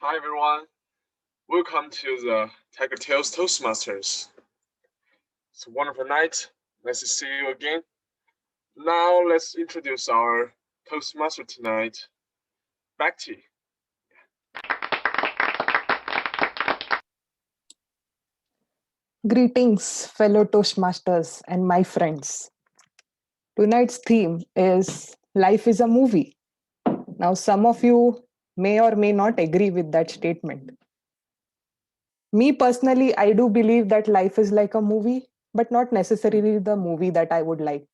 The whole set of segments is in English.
Hi everyone, welcome to the Tigertales Toastmasters. It's a wonderful night. Nice to see you again. Now let's introduce our Toastmaster tonight, Becky. Greetings, fellow Toastmasters and my friends. Tonight's theme is Life is a Movie. Now, some of you may or may not agree with that statement. Me personally, I do believe that life is like a movie, but not necessarily the movie that I would like.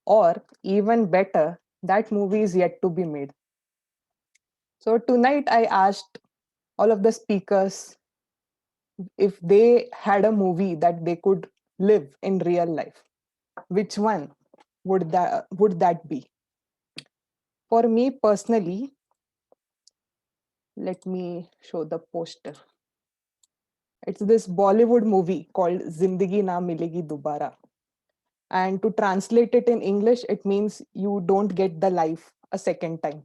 Or even better, that movie is yet to be made. So, tonight I asked all of the speakers if they had a movie that they could live in real life, which one would that be? For me personally, let me show the poster. It's this Bollywood movie called Zindagi Na Milegi Dobara. And to translate it in English, it means you don't get the life a second time.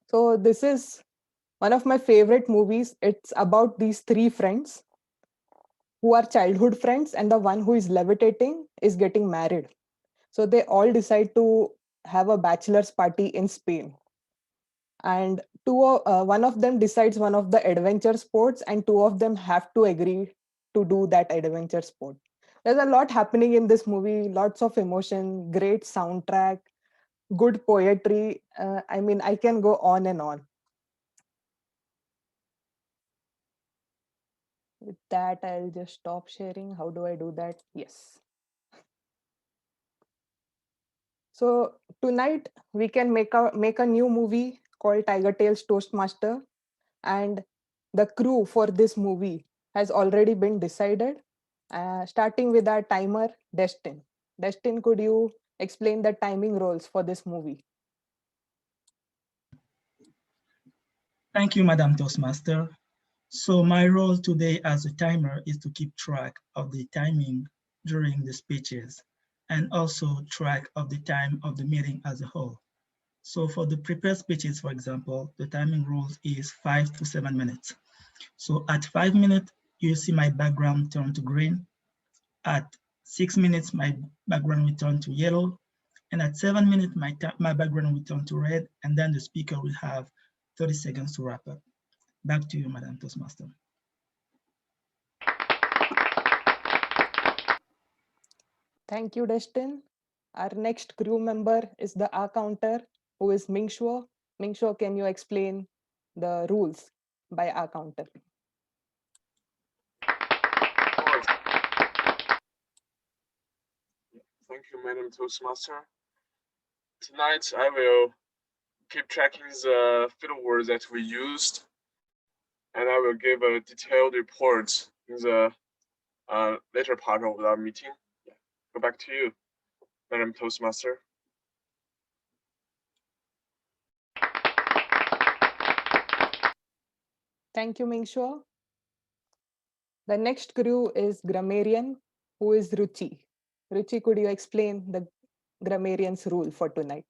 So this is one of my favorite movies. It's about these three friends who are childhood friends, and the one who is levitating is getting married. So they all decide to have a bachelor's party in Spain. And one of them decides one of the adventure sports, and two of them have to agree to do that adventure sport. There's a lot happening in this movie, lots of emotion, great soundtrack, good poetry. I mean, I can go on and on. With that, I'll just stop sharing. How do I do that? Yes. So tonight we can make a new movie called Tigertales Toastmaster, and the crew for this movie has already been decided. Starting with our timer, Destin. Destin, could you explain the timing roles for this movie? Thank you, Madam Toastmaster. So my role today as a timer is to keep track of the timing during the speeches and also track of the time of the meeting as a whole. So for the prepared speeches, for example, the timing rules is 5 to 7 minutes. So at 5 minutes, you see my background turn to green. At 6 minutes, my background will turn to yellow. And at 7 minutes, my background will turn to red. And then the speaker will have 30 seconds to wrap up. Back to you, Madam Toastmaster. Thank you, Destin. Our next crew member is the R counter, who is Mingshuo. Mingshuo, can you explain the rules by R counter? Thank you, Madam Toastmaster. Tonight I will keep tracking the fiddle words that we used, and I will give a detailed report in the later part of our meeting. Yeah. Go back to you, Madam Toastmaster. Thank you, Mingshuo. The next crew is grammarian, who is Ruchi. Ruchi, could you explain the grammarian's rule for tonight?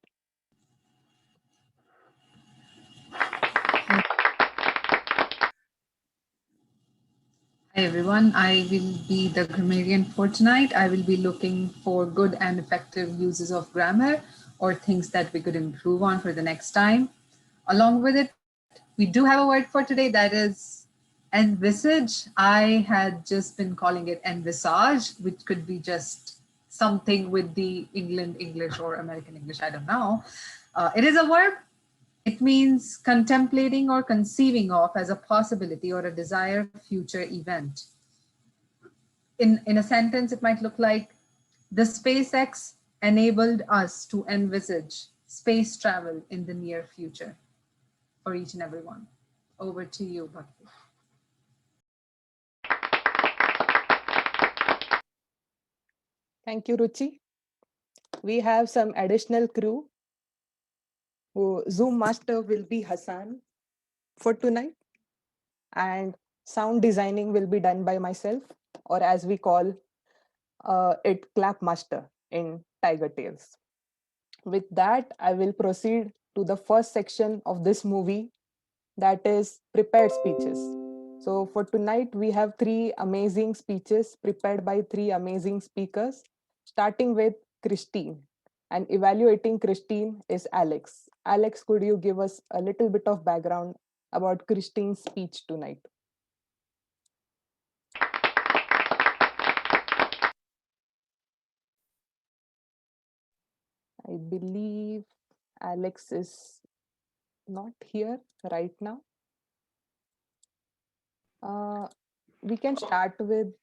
Hi everyone, I will be the grammarian for tonight. I will be looking for good and effective uses of grammar or things that we could improve on for the next time. Along with it, we do have a word for today that is envisage. I had just been calling it envisage, which could be just something with the England English or American English, I don't know. It is a verb. It means contemplating or conceiving of as a possibility or a desired future event. In a sentence, it might look like the SpaceX enabled us to envisage space travel in the near future for each and every one. Over to you, Bhakti. Thank you, Ruchi. We have some additional crew. Who Zoom master will be Hassan for tonight, and sound designing will be done by myself, or as we call it, Clap Master in Tigertales. With that, I will proceed to the first section of this movie, that is prepared speeches. So for tonight, we have three amazing speeches prepared by three amazing speakers, starting with Christine. And evaluating Christine is Alex. Alex, could you give us a little bit of background about Christine's speech tonight? I believe Alex is not here right now. We can start with.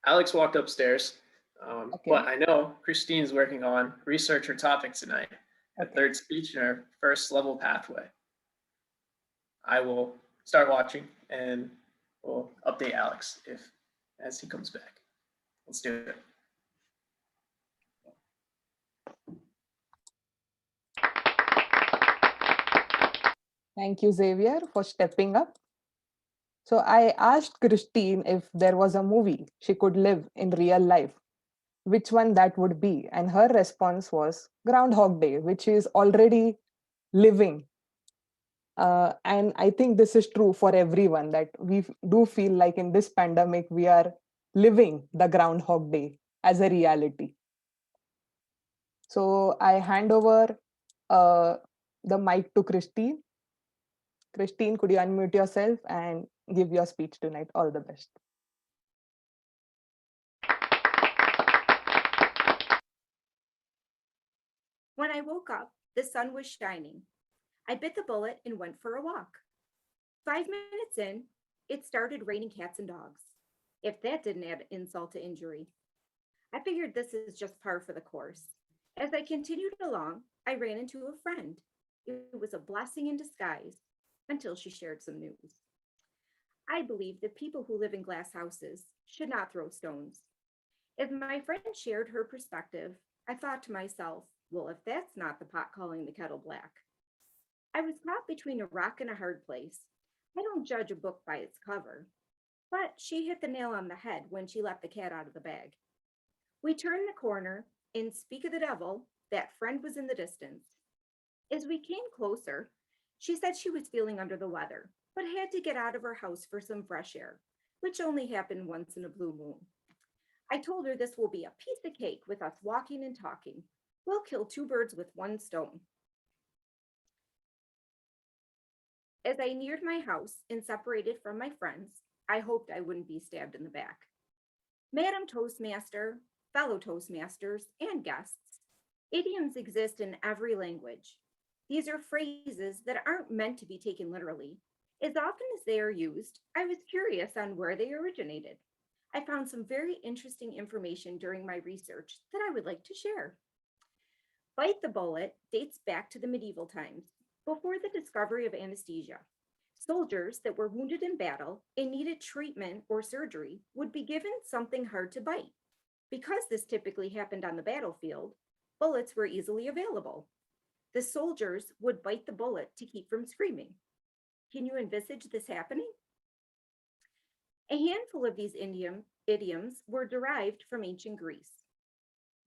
Alex walked upstairs, Okay. but I know Christine's working on research her topic tonight, a Okay. third speech in her first level pathway. I will start watching and we'll update Alex as he comes back. Let's do it. Thank you, Xavier, for stepping up. So I asked Christine if there was a movie she could live in real life, which one that would be. And her response was Groundhog Day, which is already living. And I think this is true for everyone, that we do feel like in this pandemic, we are living the Groundhog Day as a reality. So I hand over the mic to Christine. Christine, could you unmute yourself and give your speech tonight? All the best. When I woke up, the sun was shining. I bit the bullet and went for a walk. 5 minutes in, it started raining cats and dogs. If that didn't add insult to injury. I figured this is just par for the course. As I continued along, I ran into a friend. It was a blessing in disguise until she shared some news. I believe that people who live in glass houses should not throw stones. As my friend shared her perspective, I thought to myself, well, if that's not the pot calling the kettle black. I was caught between a rock and a hard place. I don't judge a book by its cover, but she hit the nail on the head when she let the cat out of the bag. We turned the corner, and speak of the devil, that friend was in the distance. As we came closer, she said she was feeling under the weather, but had to get out of her house for some fresh air, which only happened once in a blue moon. I told her this will be a piece of cake with us walking and talking. We'll kill two birds with one stone. As I neared my house and separated from my friends, I hoped I wouldn't be stabbed in the back. Madam Toastmaster, fellow Toastmasters, and guests, idioms exist in every language. These are phrases that aren't meant to be taken literally. As often as they are used, I was curious on where they originated. I found some very interesting information during my research that I would like to share. Bite the bullet dates back to the medieval times, before the discovery of anesthesia. Soldiers that were wounded in battle and needed treatment or surgery would be given something hard to bite. Because this typically happened on the battlefield, bullets were easily available. The soldiers would bite the bullet to keep from screaming. Can you envisage this happening? A handful of these idioms were derived from ancient Greece.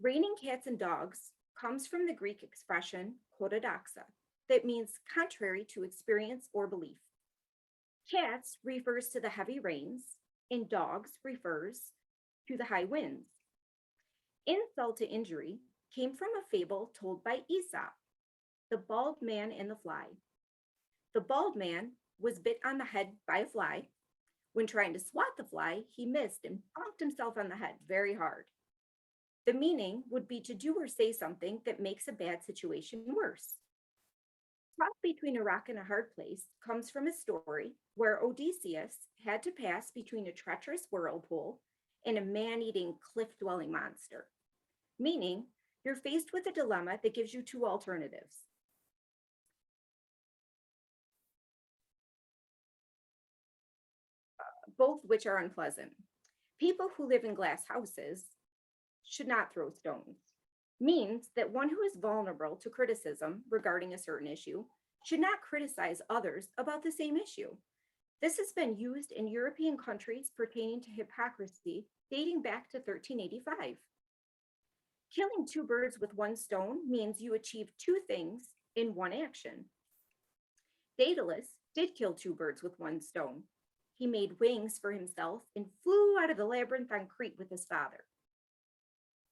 Raining cats and dogs comes from the Greek expression korodoxa, that means contrary to experience or belief. Cats refers to the heavy rains, and dogs refers to the high winds. Insult to injury came from a fable told by Aesop, the bald man and the fly. The bald man was bit on the head by a fly. When trying to swat the fly, he missed and bonked himself on the head very hard. The meaning would be to do or say something that makes a bad situation worse. Caught between a rock and a hard place comes from a story where Odysseus had to pass between a treacherous whirlpool and a man-eating, cliff-dwelling monster, meaning you're faced with a dilemma that gives you two alternatives. Both which are unpleasant. People who live in glass houses should not throw stones. Means that one who is vulnerable to criticism regarding a certain issue should not criticize others about the same issue. This has been used in European countries pertaining to hypocrisy dating back to 1385. Killing two birds with one stone means you achieve two things in one action. Daedalus did kill two birds with one stone. He made wings for himself and flew out of the labyrinth on Crete with his father.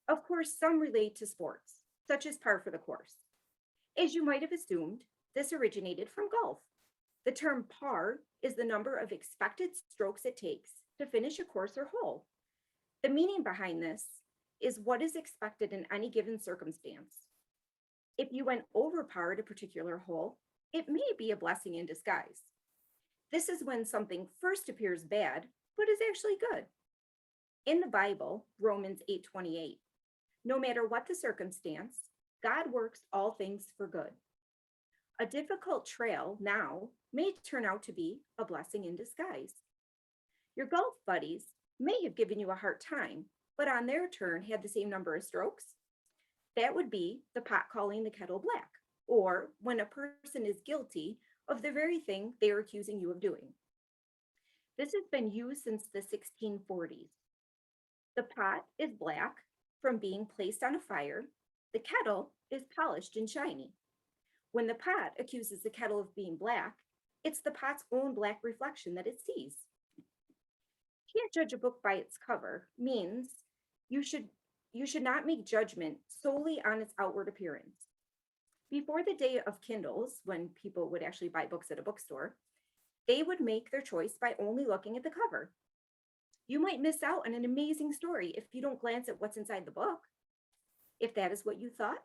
Of course, some relate to sports, such as par for the course. As you might have assumed, this originated from golf. The term par is the number of expected strokes it takes to finish a course or hole. The meaning behind this is what is expected in any given circumstance. If you went over par at a particular hole, it may be a blessing in disguise. This is when something first appears bad, but is actually good. In the Bible, Romans 8:28, no matter what the circumstance, God works all things for good. A difficult trail now may turn out to be a blessing in disguise. Your golf buddies may have given you a hard time, but on their turn had the same number of strokes. That would be the pot calling the kettle black, or when a person is guilty of the very thing they are accusing you of doing. This has been used since the 1640s. The pot is black from being placed on a fire. The kettle is polished and shiny. When the pot accuses the kettle of being black, it's the pot's own black reflection that it sees. Can't judge a book by its cover means you should not make judgment solely on its outward appearance. Before the day of Kindles, when people would actually buy books at a bookstore, they would make their choice by only looking at the cover. You might miss out on an amazing story if you don't glance at what's inside the book. If that is what you thought,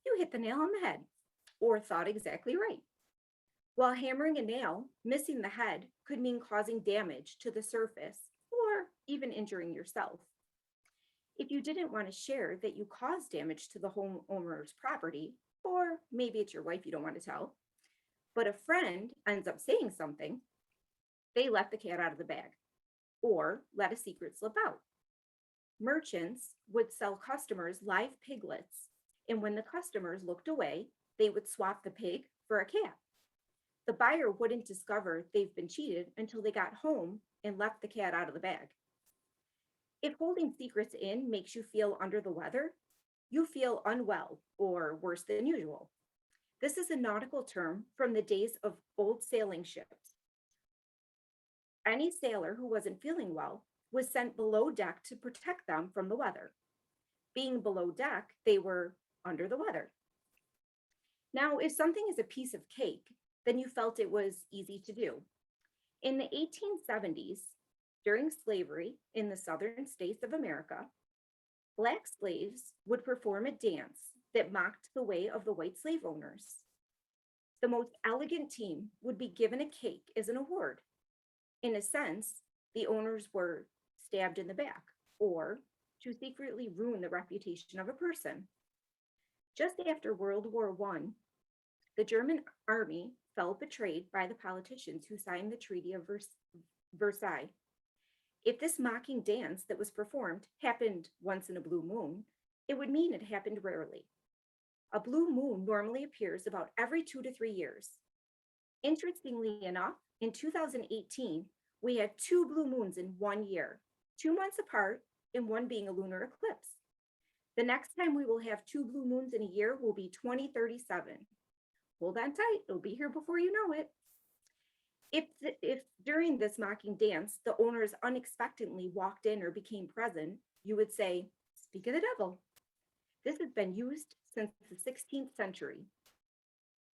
you hit the nail on the head, or thought exactly right. While hammering a nail, missing the head could mean causing damage to the surface or even injuring yourself. If you didn't want to share that you caused damage to the homeowner's property, or maybe it's your wife you don't want to tell, but a friend ends up saying something, they let the cat out of the bag or let a secret slip out. Merchants would sell customers live piglets, and when the customers looked away, they would swap the pig for a cat. The buyer wouldn't discover they've been cheated until they got home and left the cat out of the bag. If holding secrets in makes you feel under the weather, you feel unwell or worse than usual. This is a nautical term from the days of old sailing ships. Any sailor who wasn't feeling well was sent below deck to protect them from the weather. Being below deck, they were under the weather. Now, if something is a piece of cake, then you felt it was easy to do. In the 1870s, during slavery in the southern states of America, Black slaves would perform a dance that mocked the way of the white slave owners. The most elegant team would be given a cake as an award. In a sense, the owners were stabbed in the back, or to secretly ruin the reputation of a person. Just after World War I, the German army felt betrayed by the politicians who signed the Treaty of Versailles. If this mocking dance that was performed happened once in a blue moon, it would mean it happened rarely. A blue moon normally appears about every 2 to 3 years. Interestingly enough, in 2018, we had 2 blue moons in 1 year, 2 months apart, and one being a lunar eclipse. The next time we will have 2 blue moons in a year will be 2037. Hold on tight, it'll be here before you know it. If during this mocking dance, the owners unexpectedly walked in or became present, you would say, "Speak of the devil." This has been used since the 16th century.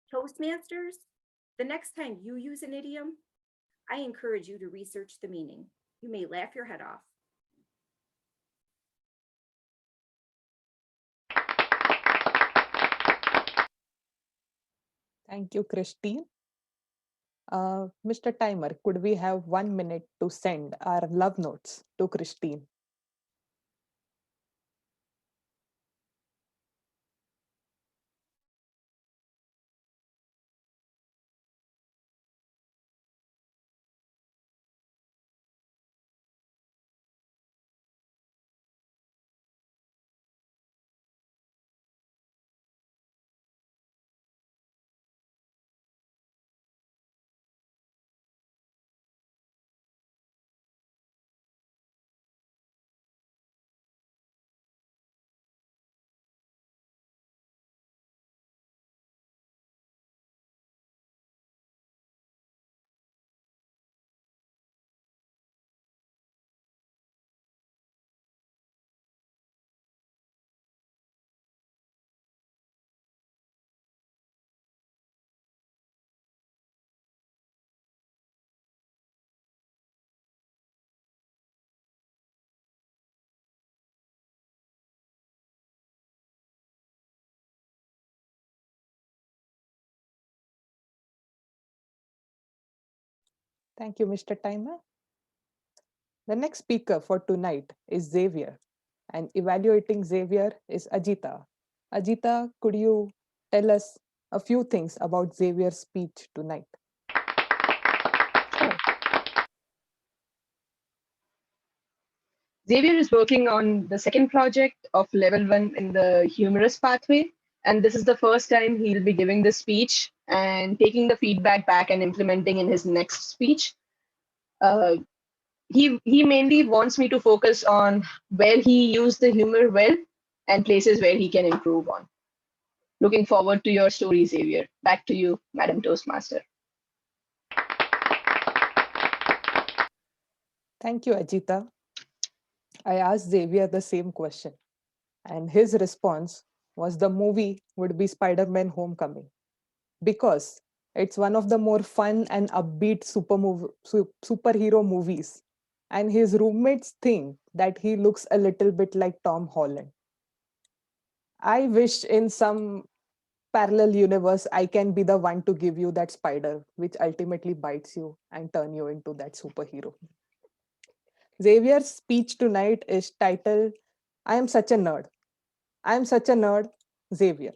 Toastmasters, the next time you use an idiom, I encourage you to research the meaning. You may laugh your head off. Thank you, Christine. Mr. Timer, could we have 1 minute to send our love notes to Christine? Thank you, Mr. Timer. The next speaker for tonight is Xavier, and evaluating Xavier is Ajita. Ajita, could you tell us a few things about Xavier's speech tonight? Xavier is working on the second project of level 1 in the humorous pathway. And this is the first time he'll be giving the speech and taking the feedback back and implementing in his next speech. Uh, he mainly wants me to focus on where he used the humor well and places where he can improve on. Looking forward to your story, Xavier. Back to you, Madam Toastmaster. Thank you, Ajita. I asked Xavier the same question, and his response was the movie would be Spider Man Homecoming because it's one of the more fun and upbeat superhero movies. And his roommates think that he looks a little bit like Tom Holland. I wish in some parallel universe I can be the one to give you that spider, which ultimately bites you and turn you into that superhero. Xavier's speech tonight is titled I am such a nerd. I am such a nerd, Xavier.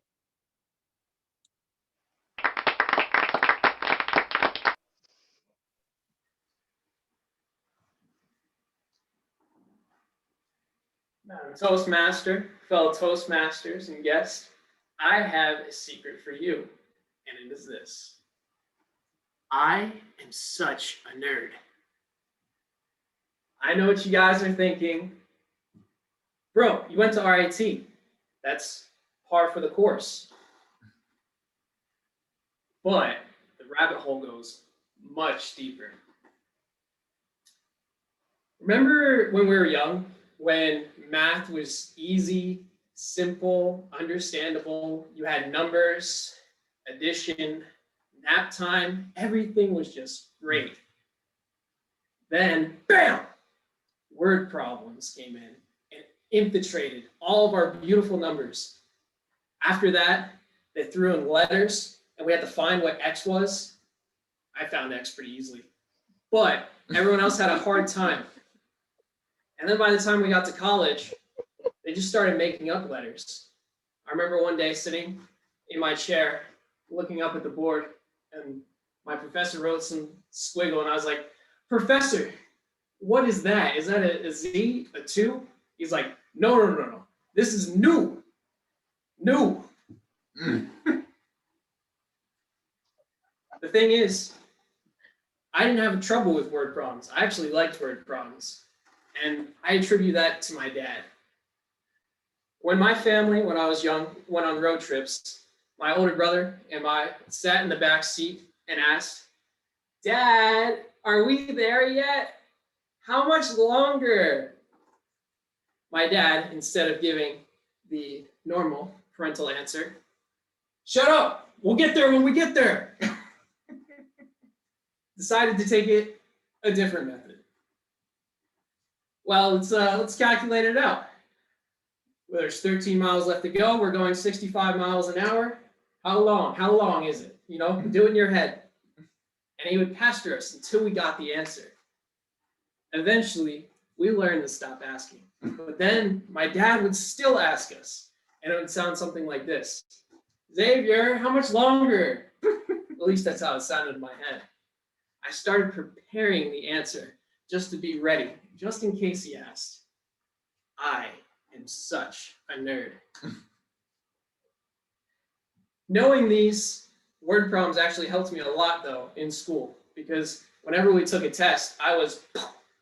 Madam Toastmaster, fellow Toastmasters and guests, I have a secret for you, and it is this. I am such a nerd. I know what you guys are thinking. Bro, you went to RIT. That's par for the course. But the rabbit hole goes much deeper. Remember when we were young, when math was easy, simple, understandable, you had numbers, addition, nap time, everything was just great. Then, bam, word problems came in and infiltrated all of our beautiful numbers. After that, they threw in letters and we had to find what X was. I found X pretty easily. But everyone else had a hard time. And then by the time we got to college, they just started making up letters. I remember one day sitting in my chair, looking up at the board, and my professor wrote some squiggle, and I was like, Professor, what is that? Is that a Z, a 2? He's like, no. This is new. New. The thing is, I didn't have trouble with word problems. I actually liked word problems. And I attribute that to my dad. When my family, when I was young, went on road trips, my older brother and I sat in the back seat and asked, Dad, are we there yet? How much longer? My dad, instead of giving the normal parental answer, shut up, we'll get there when we get there, decided to take it a different method. Well, let's calculate it out. Well, there's 13 miles left to go. We're going 65 miles an hour. How long? How long is it? You know, do it in your head. And he would pester us until we got the answer. Eventually, we learned to stop asking. But then my dad would still ask us, and it would sound something like this. Xavier, how much longer? At least that's how it sounded in my head. I started preparing the answer just to be ready, just in case he asked. I am such a nerd. Knowing these word problems actually helped me a lot, though, in school, because whenever we took a test, I was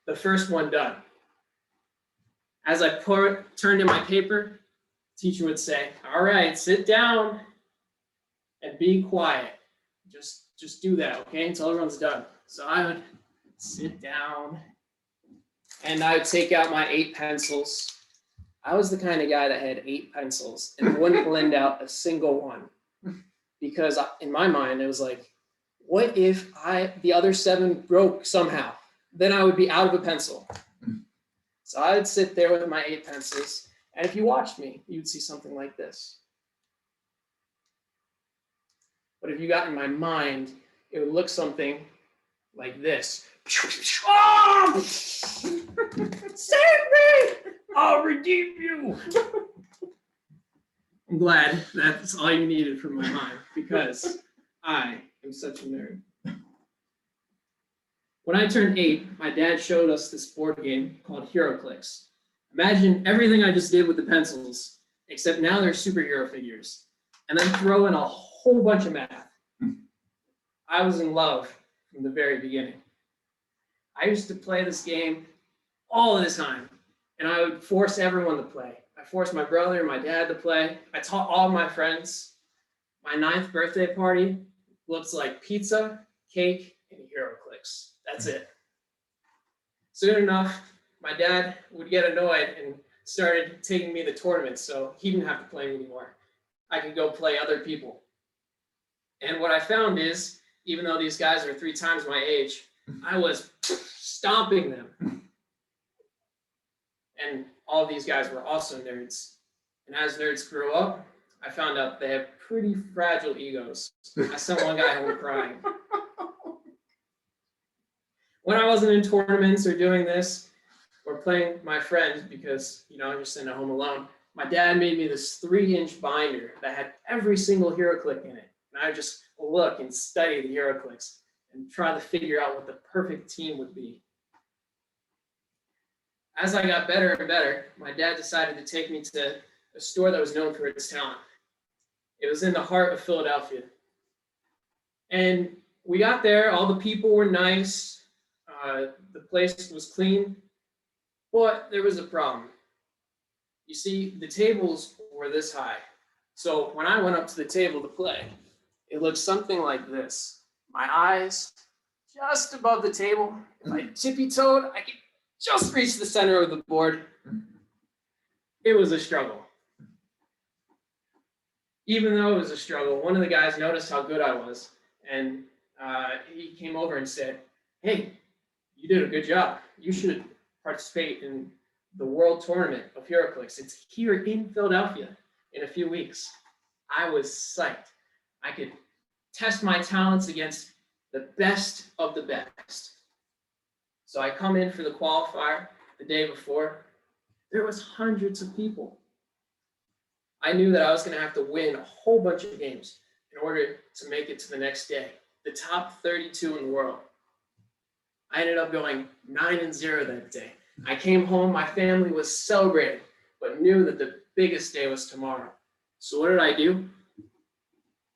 the first one done. As I turned in my paper, the teacher would say, all right, sit down and be quiet. Just do that, okay, until everyone's done. So I would sit down and I would take out my 8 pencils. I was the kind of guy that had 8 pencils and wouldn't lend out a single one. Because in my mind, it was like, what if the other 7 broke somehow? Then I would be out of a pencil. So I would sit there with my 8 pencils. And if you watched me, you'd see something like this. But if you got in my mind, it would look something like this. Oh! Save me! I'll redeem you. I'm glad that's all you needed from my mind because I am such a nerd. When I turned 8, my dad showed us this board game called HeroClix. Imagine everything I just did with the pencils, except now they're superhero figures. And then throw in a whole bunch of math. I was in love from the very beginning. I used to play this game all the time, and I would force everyone to play. I forced my brother and my dad to play. I taught all my friends. My 9th birthday party looks like pizza, cake, and HeroClix. That's it. Soon enough, my dad would get annoyed and started taking me to tournaments, so he didn't have to play anymore. I could go play other people. And what I found is, even though these guys are 3 times my age, I was stomping them. And all of these guys were also nerds. And as nerds grew up, I found out they have pretty fragile egos. I sent one guy home crying. When I wasn't in tournaments or doing this, or playing with my friends because, I'm just sitting at home alone, my dad made me this 3-inch binder that had every single HeroClix in it. And I would just look and study the HeroClix and try to figure out what the perfect team would be. As I got better and better, my dad decided to take me to a store that was known for its talent. It was in the heart of Philadelphia. And we got there, all the people were nice, the place was clean, but there was a problem. You see, the tables were this high. So when I went up to the table to play, it looked something like this. My eyes just above the table. If I tippy-toed, I could just reach the center of the board. It was a struggle. Even though it was a struggle, one of the guys noticed how good I was, and he came over and said, "Hey, you did a good job. You should participate in the World Tournament of HeroClix. It's here in Philadelphia in a few weeks." I was psyched. I could test my talents against the best of the best. So I come in for the qualifier the day before. There was hundreds of people. I knew that I was going to have to win a whole bunch of games in order to make it to the next day. The top 32 in the world. I ended up going 9-0 that day. I came home, my family was celebrating, but knew that the biggest day was tomorrow. So what did I do?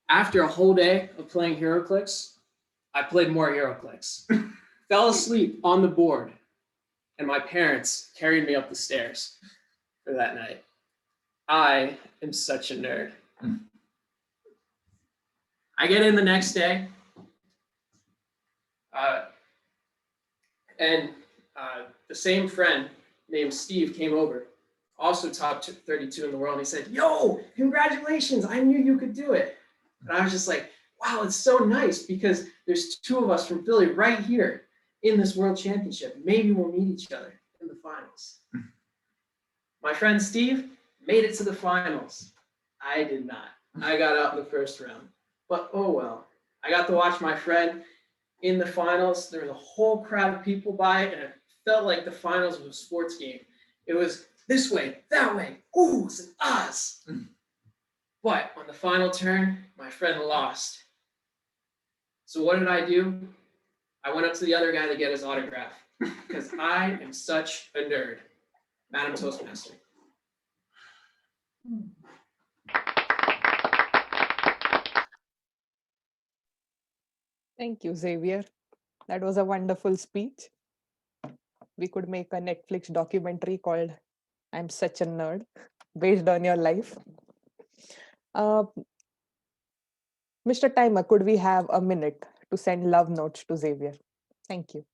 After a whole day of playing HeroClix, I played more HeroClix. Fell asleep on the board, and my parents carried me up the stairs for that night. I am such a nerd. I get in the next day, and the same friend named Steve came over, also top 32 in the world. And he said, "Yo, congratulations, I knew you could do it." And I was just like, wow, it's so nice because there's 2 of us from Philly right here in this world championship. Maybe we'll meet each other in the finals. My friend Steve made it to the finals. I did not. I got out in the first round. But oh well. I got to watch my friend in the finals. There was a whole crowd of people by it, and it felt like the finals of a sports game. It was this way, that way, oohs and ahs. But on the final turn, my friend lost. So what did I do? I went up to the other guy to get his autograph because I am such a nerd. Madam Toastmaster. Thank you, Xavier. That was a wonderful speech. We could make a Netflix documentary called "I'm Such a Nerd" based on your life. Uh, Mr. Timer, could we have a minute to send love notes to Xavier? Thank you.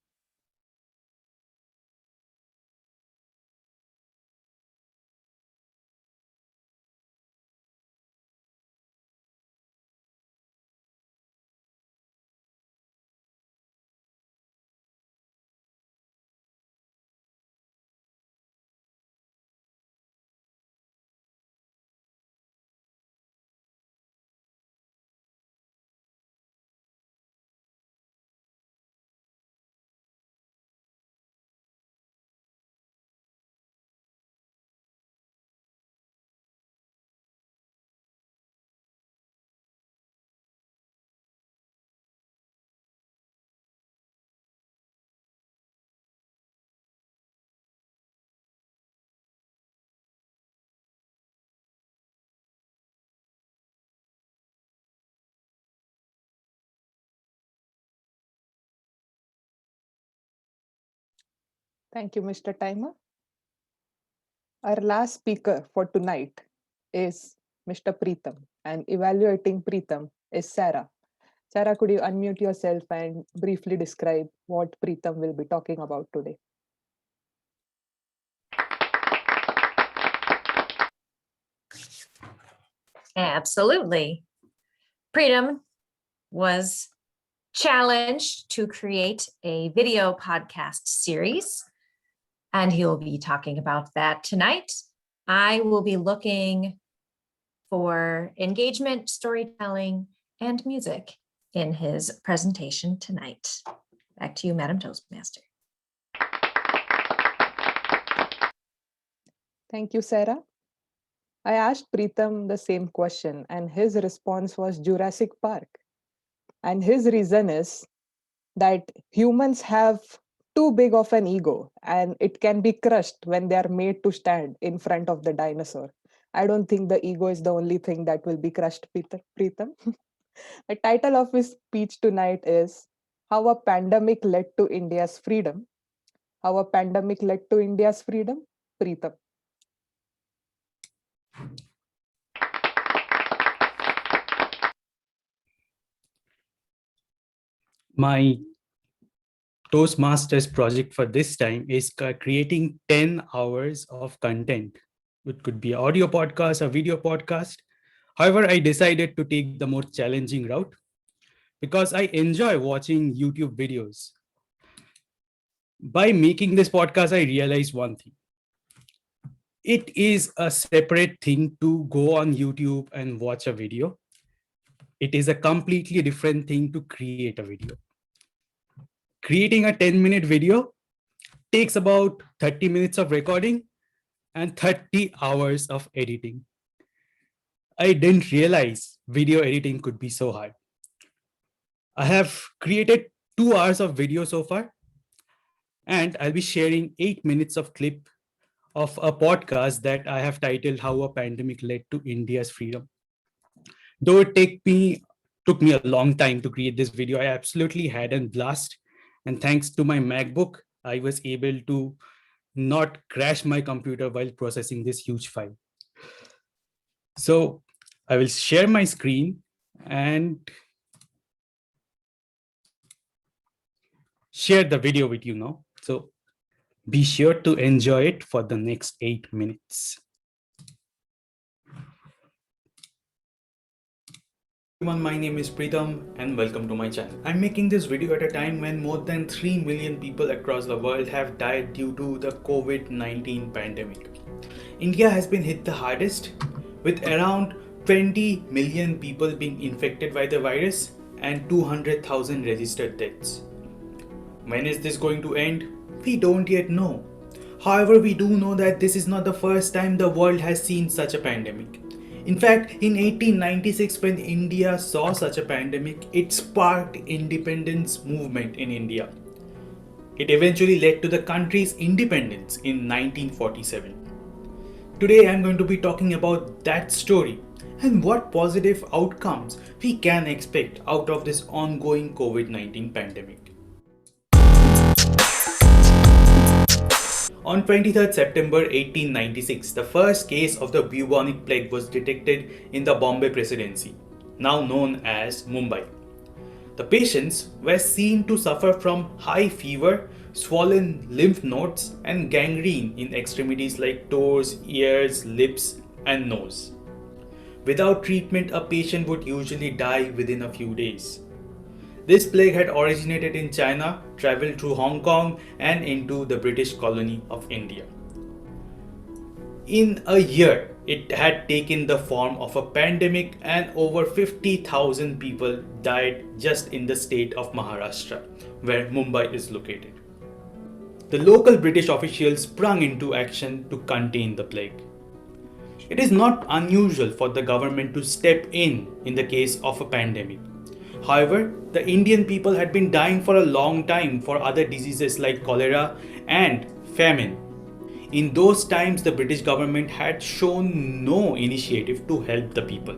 Thank you, Mr. Timer. Our last speaker for tonight is Mr. Preetham, and evaluating Preetham is Sarah. Sarah, could you unmute yourself and briefly describe what Preetham will be talking about today? Absolutely. Freedom was challenged to create a video podcast series, and he will be talking about that tonight. I will be looking for engagement, storytelling, and music in his presentation tonight. Back to you, Madam Toastmaster. Thank you, Sarah. I asked Preetham the same question, and his response was Jurassic Park. And his reason is that humans have too big of an ego and it can be crushed when they are made to stand in front of the dinosaur. I don't think the ego is the only thing that will be crushed, Preetham. The title of his speech tonight is How a Pandemic Led to India's Freedom. How a Pandemic Led to India's Freedom, Preetham. My Toastmasters project for this time is creating 10 hours of content. It could be audio podcast or video podcast. However, I decided to take the more challenging route because I enjoy watching YouTube videos. By making this podcast, I realized one thing. It is a separate thing to go on YouTube and watch a video. It is a completely different thing to create a video. Creating a 10-minute video takes about 30 minutes of recording and 30 hours of editing. I didn't realize video editing could be so hard. I have created 2 hours of video so far, and I'll be sharing 8 minutes of clip of a podcast that I have titled How a Pandemic Led to India's Freedom. Though it took me a long time to create this video, I absolutely had a blast. And thanks to my MacBook, I was able to not crash my computer while processing this huge file. So I will share my screen and share the video with you now. So be sure to enjoy it for the next 8 minutes. Everyone, my name is Preetham and welcome to my channel. I'm making this video at a time when more than 3 million people across the world have died due to the COVID-19 pandemic. India has been hit the hardest, with around 20 million people being infected by the virus and 200,000 registered deaths. When is this going to end? We don't yet know. However, we do know that this is not the first time the world has seen such a pandemic. In fact, in 1896, when India saw such a pandemic, it sparked independence movement in India. It eventually led to the country's independence in 1947. Today, I'm going to be talking about that story and what positive outcomes we can expect out of this ongoing COVID-19 pandemic. On 23rd September 1896, the first case of the bubonic plague was detected in the Bombay Presidency, now known as Mumbai. The patients were seen to suffer from high fever, swollen lymph nodes, and gangrene in extremities like toes, ears, lips, and nose. Without treatment, a patient would usually die within a few days. This plague had originated in China, traveled through Hong Kong, and into the British colony of India. In a year, it had taken the form of a pandemic, and over 50,000 people died just in the state of Maharashtra, where Mumbai is located. The local British officials sprung into action to contain the plague. It is not unusual for the government to step in the case of a pandemic. However, the Indian people had been dying for a long time for other diseases like cholera and famine. In those times, the British government had shown no initiative to help the people.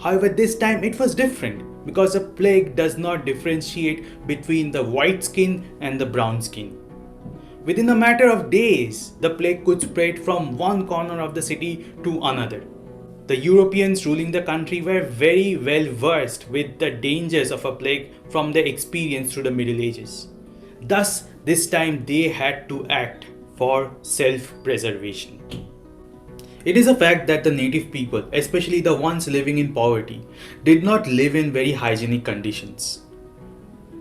However, this time it was different because a plague does not differentiate between the white skin and the brown skin. Within a matter of days, the plague could spread from one corner of the city to another. The Europeans ruling the country were very well versed with the dangers of a plague from their experience through the Middle Ages. Thus, this time they had to act for self-preservation. It is a fact that the native people, especially the ones living in poverty, did not live in very hygienic conditions.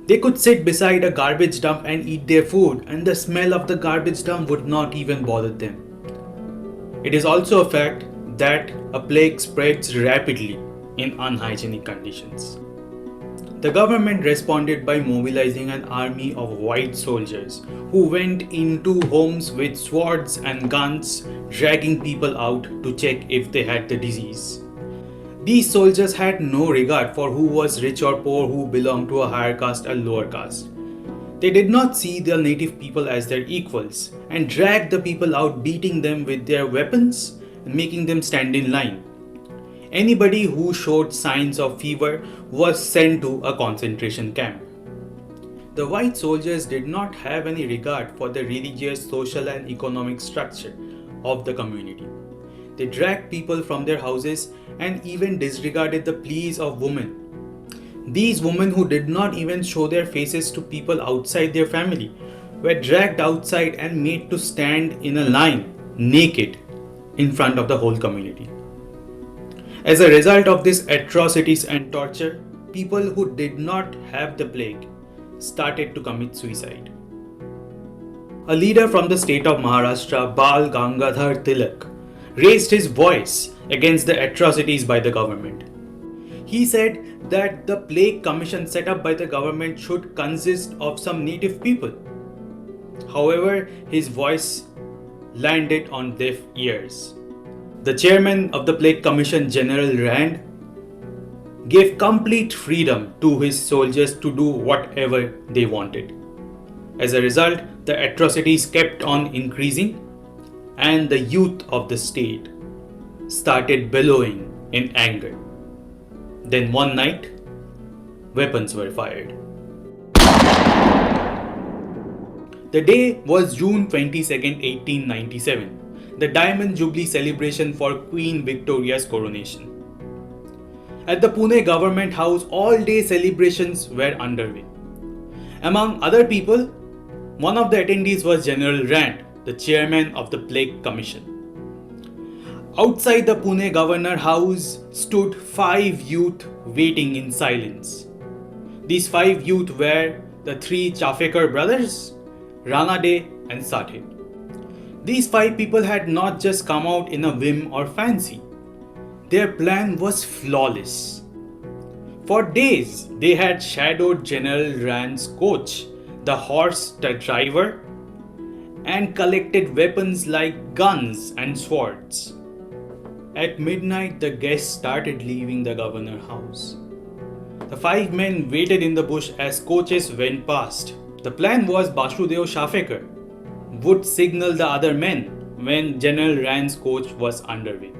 They could sit beside a garbage dump and eat their food, and the smell of the garbage dump would not even bother them. It is also a fact that a plague spreads rapidly in unhygienic conditions. The government responded by mobilizing an army of white soldiers who went into homes with swords and guns, dragging people out to check if they had the disease. These soldiers had no regard for who was rich or poor, who belonged to a higher caste or lower caste. They did not see the native people as their equals and dragged the people out, beating them with their weapons and making them stand in line. Anybody who showed signs of fever was sent to a concentration camp. The white soldiers did not have any regard for the religious, social, and economic structure of the community. They dragged people from their houses and even disregarded the pleas of women. These women, who did not even show their faces to people outside their family, were dragged outside and made to stand in a line, naked, in front of the whole community. As a result of these atrocities and torture, people who did not have the plague started to commit suicide. A leader from the state of Maharashtra, Bal Gangadhar Tilak, raised his voice against the atrocities by the government. He said that the plague commission set up by the government should consist of some native people. However, his voice landed on deaf ears. The chairman of the Plague Commission, General Rand, gave complete freedom to his soldiers to do whatever they wanted. As a result, the atrocities kept on increasing, and the youth of the state started bellowing in anger. Then one night, weapons were fired. The day was June 22nd, 1897. The Diamond Jubilee celebration for Queen Victoria's coronation. At the Pune Government House, all-day celebrations were underway. Among other people, one of the attendees was General Rand, the chairman of the Plague Commission. Outside the Pune Governor House stood 5 youth waiting in silence. These 5 youth were the 3 Chafekar brothers, Rana De and Sathe. These 5 people had not just come out in a whim or fancy. Their plan was flawless. For days, they had shadowed General Rand's coach, the horse driver, and collected weapons like guns and swords. At midnight, the guests started leaving the governor house. The 5 men waited in the bush as coaches went past. The plan was Basudev Shafekar would signal the other men when General Rand's coach was underway.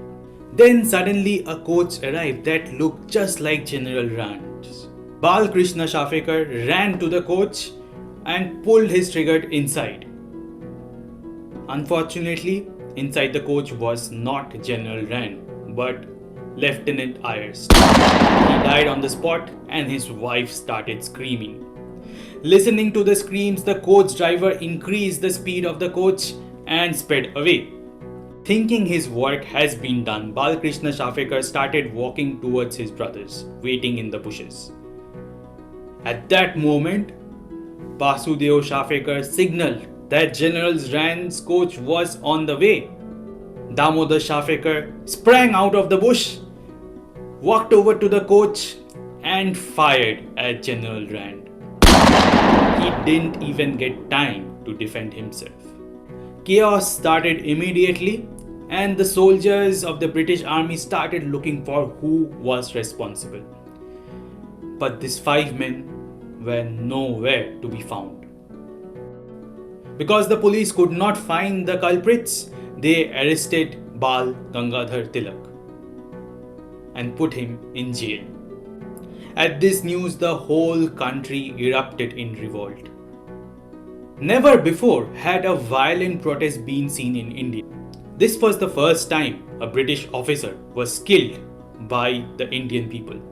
Then suddenly a coach arrived that looked just like General Rand's. Bal Krishna Shafekar ran to the coach and pulled his trigger inside. Unfortunately, inside the coach was not General Rand, but Lieutenant Ayers. He died on the spot and his wife started screaming. Listening to the screams, the coach driver increased the speed of the coach and sped away. Thinking his work has been done, Balkrishna Shafekar started walking towards his brothers, waiting in the bushes. At that moment, Basudev Shafekar signaled that General Rand's coach was on the way. Damodar Shafekar sprang out of the bush, walked over to the coach and fired at General Rand. He didn't even get time to defend himself. Chaos started immediately, and the soldiers of the British Army started looking for who was responsible. But these 5 men were nowhere to be found. Because the police could not find the culprits, they arrested Bal Gangadhar Tilak and put him in jail. At this news, the whole country erupted in revolt. Never before had a violent protest been seen in India. This was the first time a British officer was killed by the Indian people.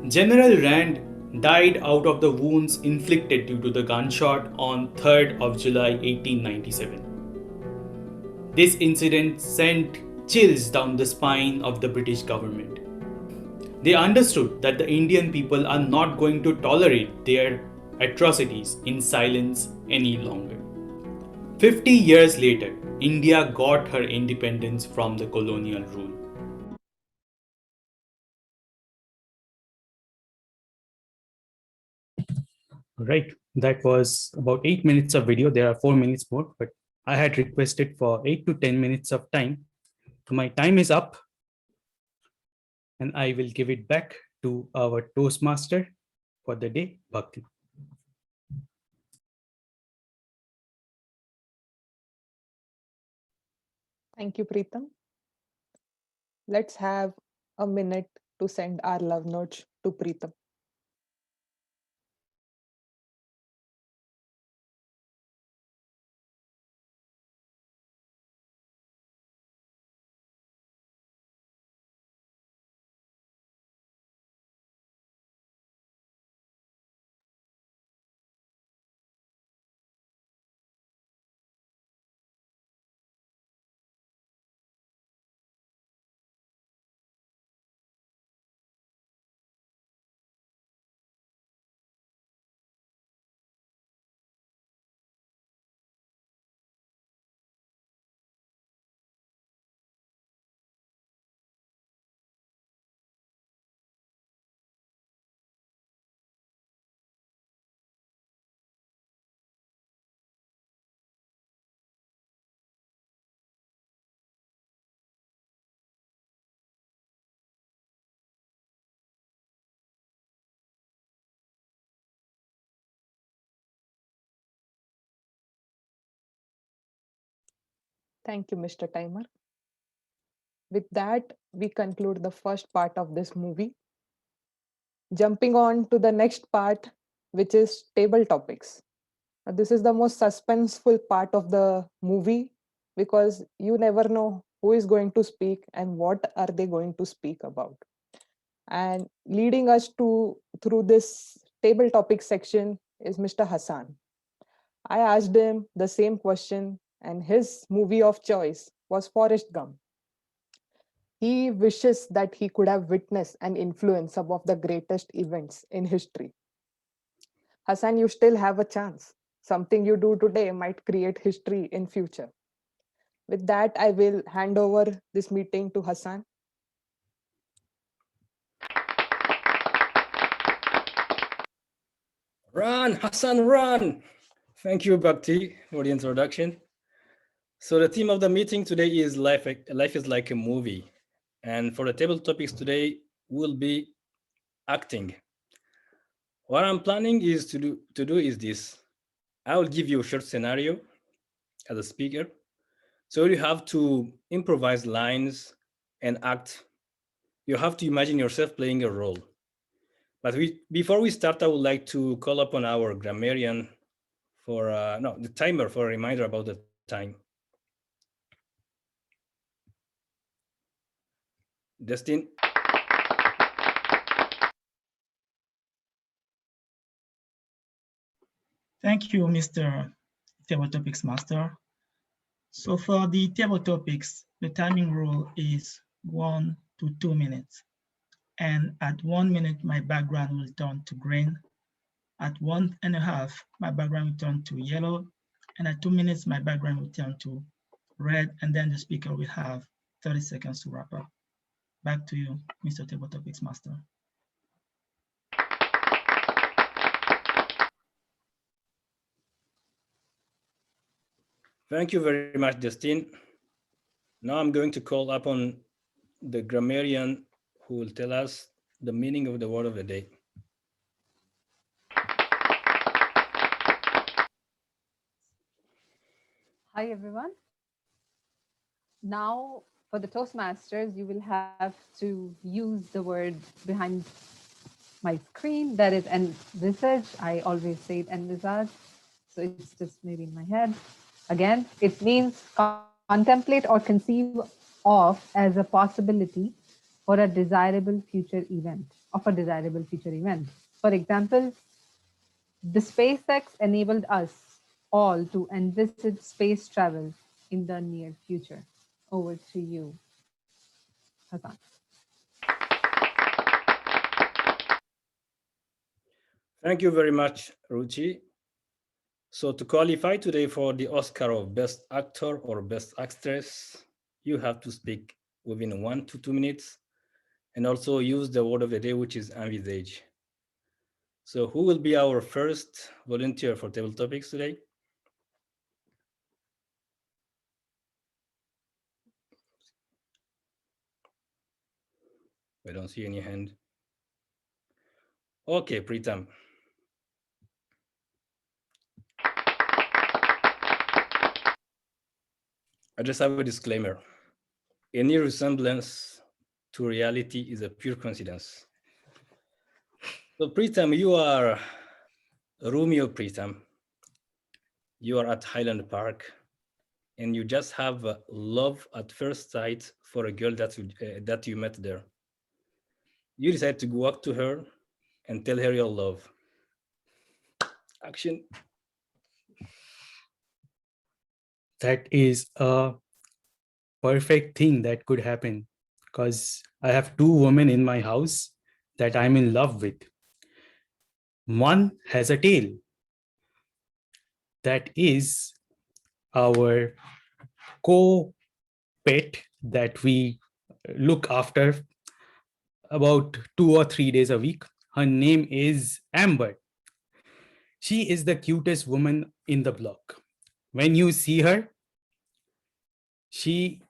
General Rand died out of the wounds inflicted due to the gunshot on 3rd of July 1897. This incident sent chills down the spine of the British government. They understood that the Indian people are not going to tolerate their atrocities in silence any longer. 50 years later, India got her independence from the colonial rule. Right, that was about 8 minutes of video. There are 4 minutes more, but I had requested for 8 to 10 minutes of time. So my time is up, and I will give it back to our Toastmaster for the day, Bhakti. Thank you, Preetham. Let's have a minute to send our love notes to Preetham. Thank you, Mr. Timer. With that, we conclude the first part of this movie. Jumping on to the next part, which is table topics. This is the most suspenseful part of the movie because you never know who is going to speak and what are they going to speak about. And leading us to through this table topic section is Mr. Hassan. I asked him the same question, and his movie of choice was Forrest Gump. He wishes that he could have witnessed and influenced some of the greatest events in history. Hassan, you still have a chance. Something you do today might create history in future. With that, I will hand over this meeting to Hassan. Run, Hassan, run! Thank you, Bhakti, for the introduction. So the theme of the meeting today is life is like a movie. And for the table topics today will be acting. What I'm planning is to do is this. I will give you a short scenario as a speaker. So you have to improvise lines and act. You have to imagine yourself playing a role. But before we start, I would like to call upon our grammarian for the timer for a reminder about the time. Destin. Thank you, Mr. Table Topics Master. So for the table topics, the timing rule is 1 to 2 minutes. And at 1 minute, my background will turn to green. At 1.5, my background will turn to yellow. And at 2 minutes, my background will turn to red. And then the speaker will have 30 seconds to wrap up. Back to you, Mr. Table Topics Master. Thank you very much, Destin. Now I'm going to call upon the grammarian who will tell us the meaning of the word of the day. Hi, everyone. Now, for the Toastmasters, you will have to use the word behind my screen, that is envisage. I always say it envisage. So it's just maybe in my head. Again, it means contemplate or conceive of as a possibility for a desirable future event, of a desirable future event. For example, the SpaceX enabled us all to envisage space travel in the near future. Over to you, Hassan. Thank you very much, Ruchi. So to qualify today for the Oscar of Best Actor or Best Actress, you have to speak within 1 to 2 minutes and also use the word of the day, which is envisage. So who will be our first volunteer for table topics today? I don't see any hand. Okay, Pritam. I just have a disclaimer. Any resemblance to reality is a pure coincidence. So Pritam, you are Romeo Pritam. You are at Highland Park and you just have love at first sight for a girl that you met there. You decide to go up to her and tell her your love. Action. That is a perfect thing that could happen because I have two women in my house that I'm in love with. One has a tail. That is our co-pet that we look after about 2 or 3 days a week. Her name is Amber. She is the cutest woman in the block. When you see her, she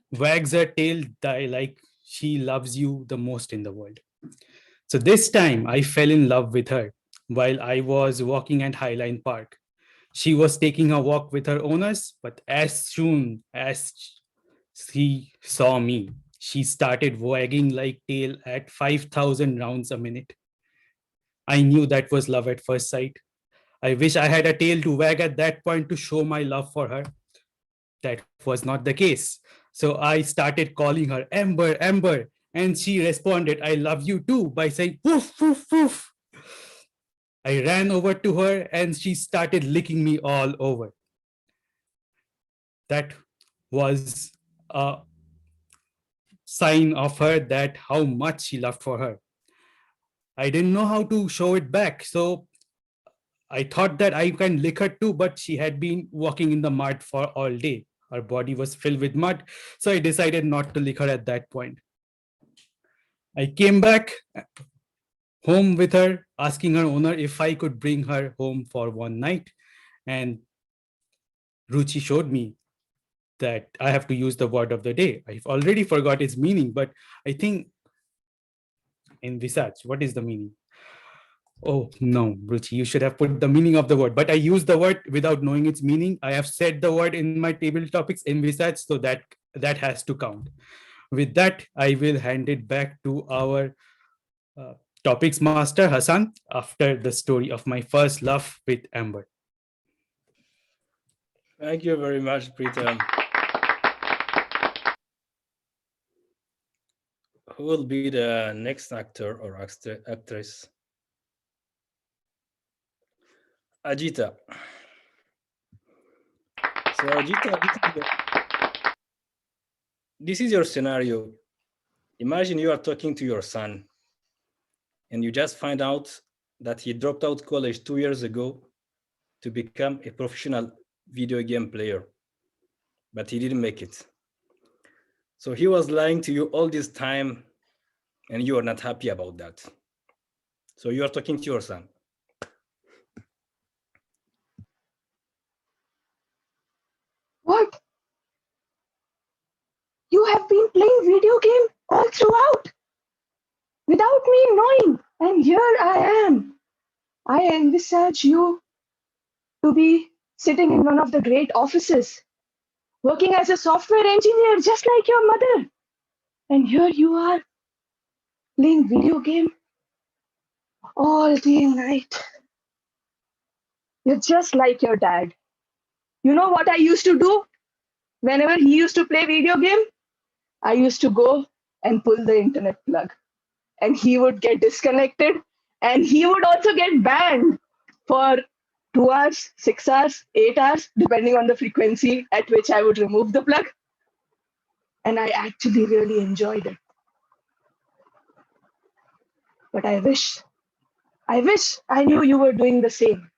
wags her tail like she loves you the most in the world. So this time I fell in love with her while I was walking at Highline Park. She was taking a walk with her owners, but as soon as she saw me, she started wagging like tail at 5,000 rounds a minute. I knew that was love at first sight. I wish I had a tail to wag at that point to show my love for her. That was not the case. So I started calling her Amber, Amber, and she responded, I love you too, by saying, woof, woof, woof. I ran over to her and she started licking me all over. That was a sign of her that how much she loved for her. I didn't know how to show it back. So I thought that I can lick her too, but she had been walking in the mud for all day. Her body was filled with mud. So I decided not to lick her at that point. I came back home with her, asking her owner if I could bring her home for one night. And Ruchi showed me that I have to use the word of the day. I've already forgot its meaning, but I think in research, what is the meaning? Oh, no, Ruchi, you should have put the meaning of the word, but I used the word without knowing its meaning. I have said the word in my table topics in research, so that has to count. With that, I will hand it back to our topics master, Hassan, after the story of my first love with Amber. Thank you very much, Pritam. Who will be the next actor or actress? Ajita. So Ajita, this is your scenario. Imagine you are talking to your son and you just find out that he dropped out college 2 years ago to become a professional video game player, but he didn't make it. So he was lying to you all this time and you are not happy about that. So you are talking to your son. What? You have been playing video game all throughout without me knowing, and here I am. I envisage you to be sitting in one of the great offices, working as a software engineer, just like your mother. And here you are, playing video game all day and night You're just like your dad. You know what I used to do? Whenever he used to play video game, I used to go and pull the internet plug. And he would get disconnected. And he would also get banned for 2 hours, 6 hours, 8 hours, depending on the frequency at which I would remove the plug. And I actually really enjoyed it. But I wish I knew you were doing the same.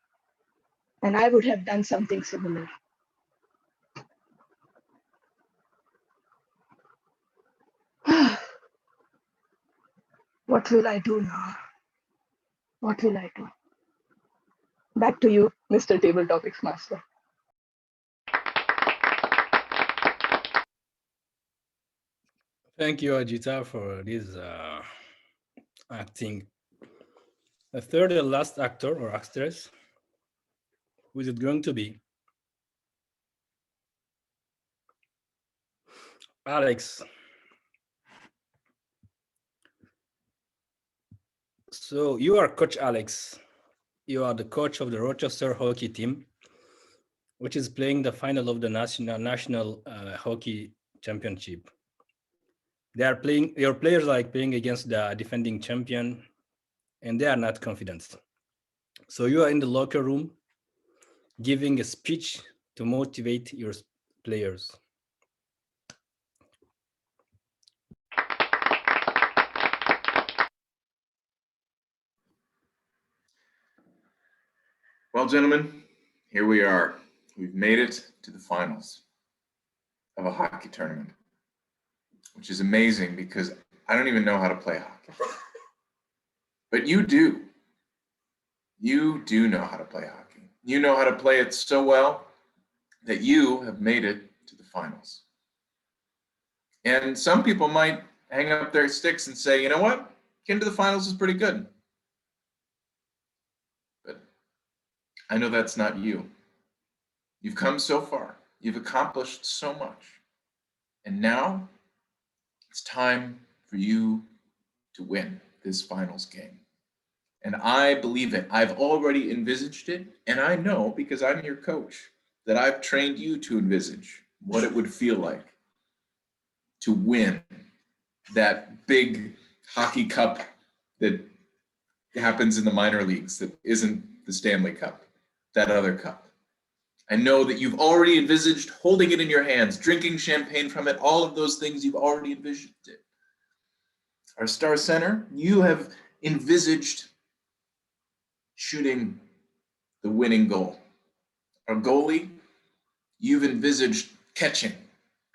And I would have done something similar. What will I do now? What will I do? Back to you, Mr. Table Topics Master. Thank you, Ajita, for this acting. The third and last actor or actress, who is it going to be? Alex. So you are Coach Alex. You are the coach of the Rochester hockey team, which is playing the final of the national hockey championship. They are playing. Your players are playing against the defending champion, and they are not confident. So you are in the locker room, giving a speech to motivate your players. Well, gentlemen, here we are. We've made it to the finals of a hockey tournament, which is amazing because I don't even know how to play hockey. But you do. You do know how to play hockey. You know how to play it so well that you have made it to the finals. And some people might hang up their sticks and say, you know what? Getting to the finals is pretty good. But I know that's not you. You've come so far. You've accomplished so much. And now it's time for you to win this finals game. And I believe it. I've already envisaged it. And I know, because I'm your coach, that I've trained you to envisage what it would feel like to win that big hockey cup that happens in the minor leagues that isn't the Stanley Cup, that other cup. I know that you've already envisaged holding it in your hands, drinking champagne from it, all of those things you've already envisioned it. Our star center, you have envisaged shooting the winning goal. Our goalie, you've envisaged catching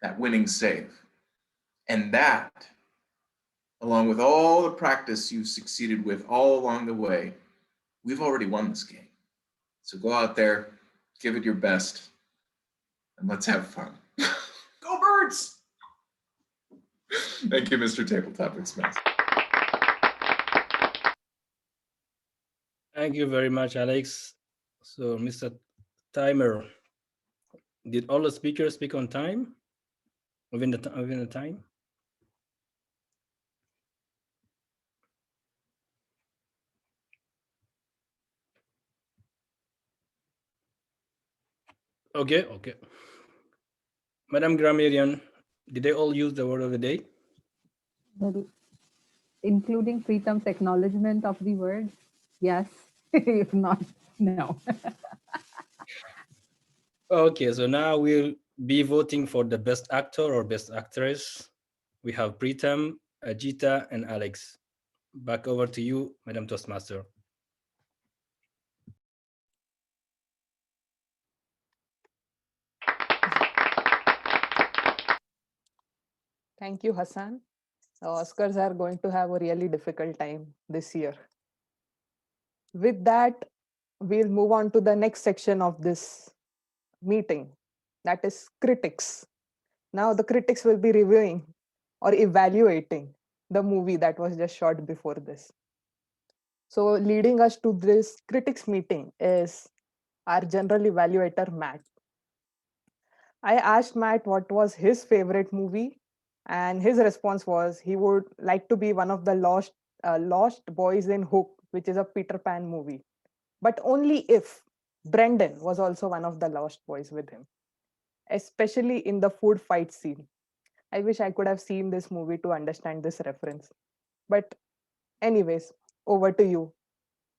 that winning save. And that, along with all the practice you've succeeded with all along the way, we've already won this game. So go out there, give it your best, and let's have fun. Go Birds! Thank you, Mr. Tabletop Express. Thank you very much, Alex. So, Mr. Timer, did all the speakers speak on time? Within the time? Okay. Madam Grammarian, did they all use the word of the day? Well, including Preetham's acknowledgement of the word, yes. If not, no. Okay, so now we'll be voting for the best actor or best actress. We have Preetham, Ajita, and Alex. Back over to you, Madam Toastmaster. Thank you, Hassan. The Oscars are going to have a really difficult time this year. With that, we'll move on to the next section of this meeting, that is critics. Now the critics will be reviewing or evaluating the movie that was just shot before this. So leading us to this critics meeting is our general evaluator, Matt. I asked Matt what was his favorite movie, and his response was he would like to be one of the lost boys in Hook, which is a Peter Pan movie, but only if Brendan was also one of the lost boys with him, especially in the food fight scene. I wish I could have seen this movie to understand this reference. But, anyways, over to you,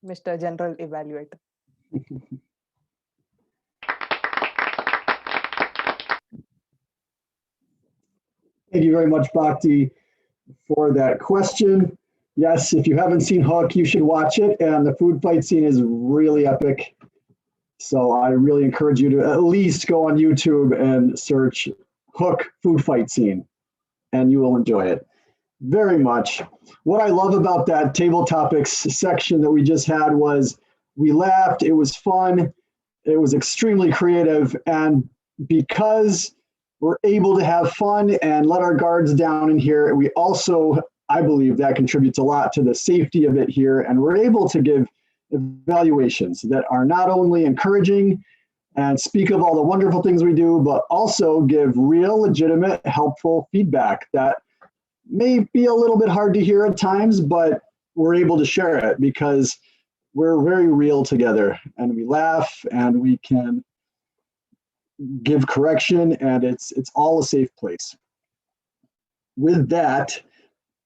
Mr. General Evaluator. Thank you very much, Bhakti, for that question. Yes, if you haven't seen Hook, you should watch it. And the food fight scene is really epic. So I really encourage you to at least go on YouTube and search Hook food fight scene, and you will enjoy it very much. What I love about that table topics section that we just had was we laughed, it was fun, it was extremely creative, and because we're able to have fun and let our guards down in here, we also, I believe that contributes a lot to the safety of it here, and we're able to give evaluations that are not only encouraging and speak of all the wonderful things we do, but also give real, legitimate, helpful feedback that may be a little bit hard to hear at times, but we're able to share it because we're very real together, and we laugh and we can give correction, and it's all a safe place. With that,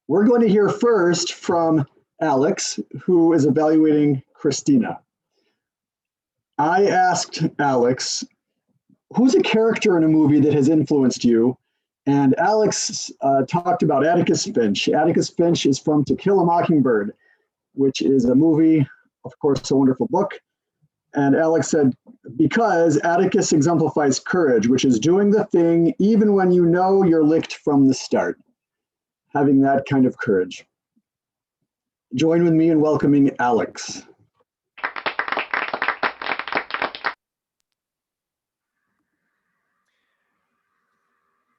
we're going to hear first from Alex, who is evaluating Christina. I asked Alex, who's a character in a movie that has influenced you? And Alex talked about Atticus Finch. Atticus Finch is from To Kill a Mockingbird, which is a movie, of course, a wonderful book. And Alex said, because Atticus exemplifies courage, which is doing the thing even when you know you're licked from the start. Having that kind of courage. Join with me in welcoming Alex.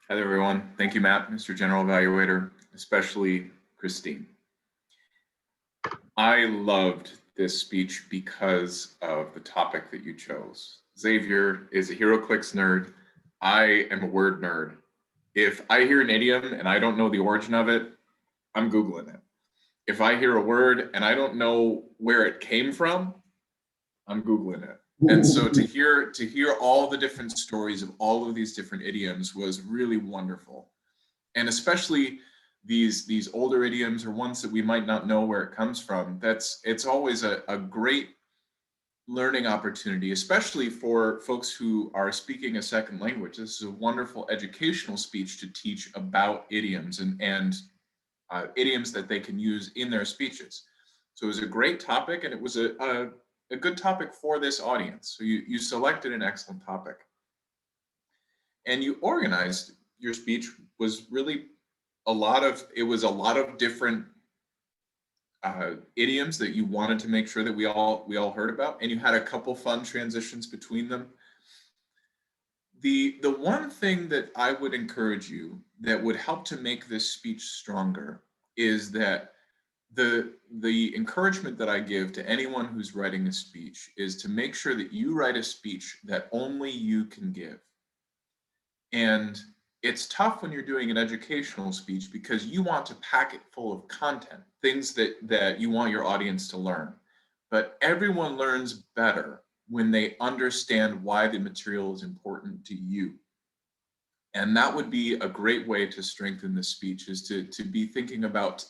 Hi there, everyone. Thank you, Matt, Mr. General Evaluator, especially Christine. I loved this speech because of the topic that you chose. Xavier is a HeroClix nerd. I am a word nerd. If I hear an idiom and I don't know the origin of it, I'm Googling it. If I hear a word and I don't know where it came from, I'm Googling it. And so to hear all the different stories of all of these different idioms was really wonderful. And especially these older idioms or ones that we might not know where it comes from, it's always a great learning opportunity, especially for folks who are speaking a second language. This is a wonderful educational speech to teach about idioms and idioms that they can use in their speeches. So it was a great topic, and it was a good topic for this audience. So you selected an excellent topic. And you organized your speech was really a lot of different idioms that you wanted to make sure that we all heard about, and you had a couple fun transitions between them. The one thing that I would encourage you that would help to make this speech stronger is that the encouragement that I give to anyone who's writing a speech is to make sure that you write a speech that only you can give. And it's tough when you're doing an educational speech because you want to pack it full of content, things that you want your audience to learn. But everyone learns better when they understand why the material is important to you. And that would be a great way to strengthen the speech, is to be thinking about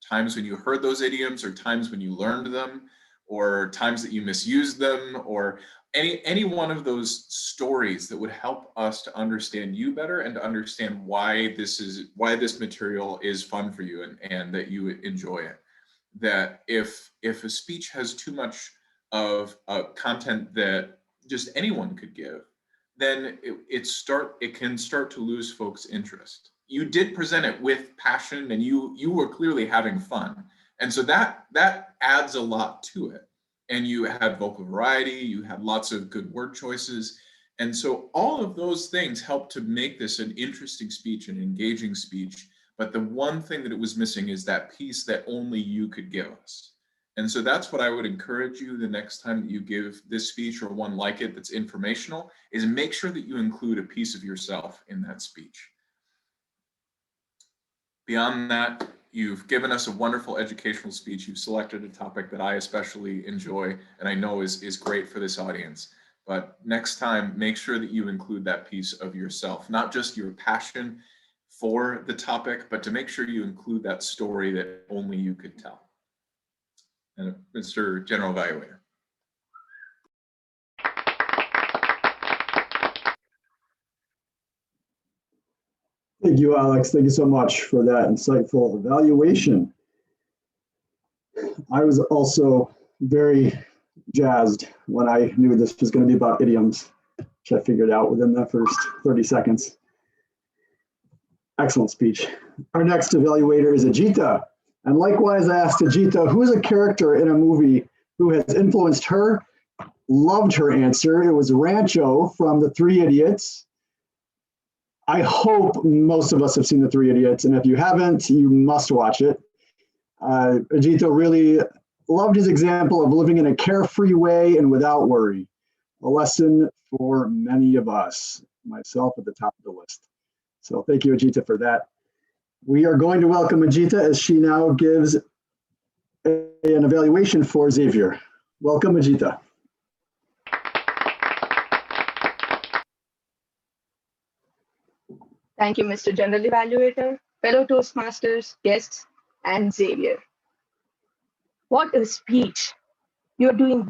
times when you heard those idioms, or times when you learned them, or times that you misused them, or any one of those stories that would help us to understand you better and to understand why this material is fun for you and that you enjoy it. That if a speech has too much of content that just anyone could give, then it can start to lose folks' interest. You did present it with passion, and you were clearly having fun, and so that adds a lot to it. And you had vocal variety, you had lots of good word choices, and so all of those things help to make this an interesting speech, an engaging speech. But the one thing that it was missing is that piece that only you could give us. And so that's what I would encourage you the next time that you give this speech or one like it that's informational, is make sure that you include a piece of yourself in that speech. Beyond that, you've given us a wonderful educational speech. You've selected a topic that I especially enjoy and I know is great for this audience. But next time, make sure that you include that piece of yourself, not just your passion for the topic, but to make sure you include that story that only you could tell. And Mr. General Evaluator. Thank you, Alex. Thank you so much for that insightful evaluation. I was also very jazzed when I knew this was going to be about idioms, which I figured out within the first 30 seconds. Excellent speech. Our next evaluator is Ajita. And likewise, I asked Ajita, who is a character in a movie who has influenced her? Loved her answer. It was Rancho from The Three Idiots. I hope most of us have seen The Three Idiots, and if you haven't, you must watch it. Ajita really loved his example of living in a carefree way and without worry. A lesson for many of us, myself at the top of the list. So thank you, Ajita, for that. We are going to welcome Ajita as she now gives an evaluation for Xavier. Welcome, Ajita. Thank you, Mr. General Evaluator, fellow Toastmasters, guests, and Xavier. What a speech. You're doing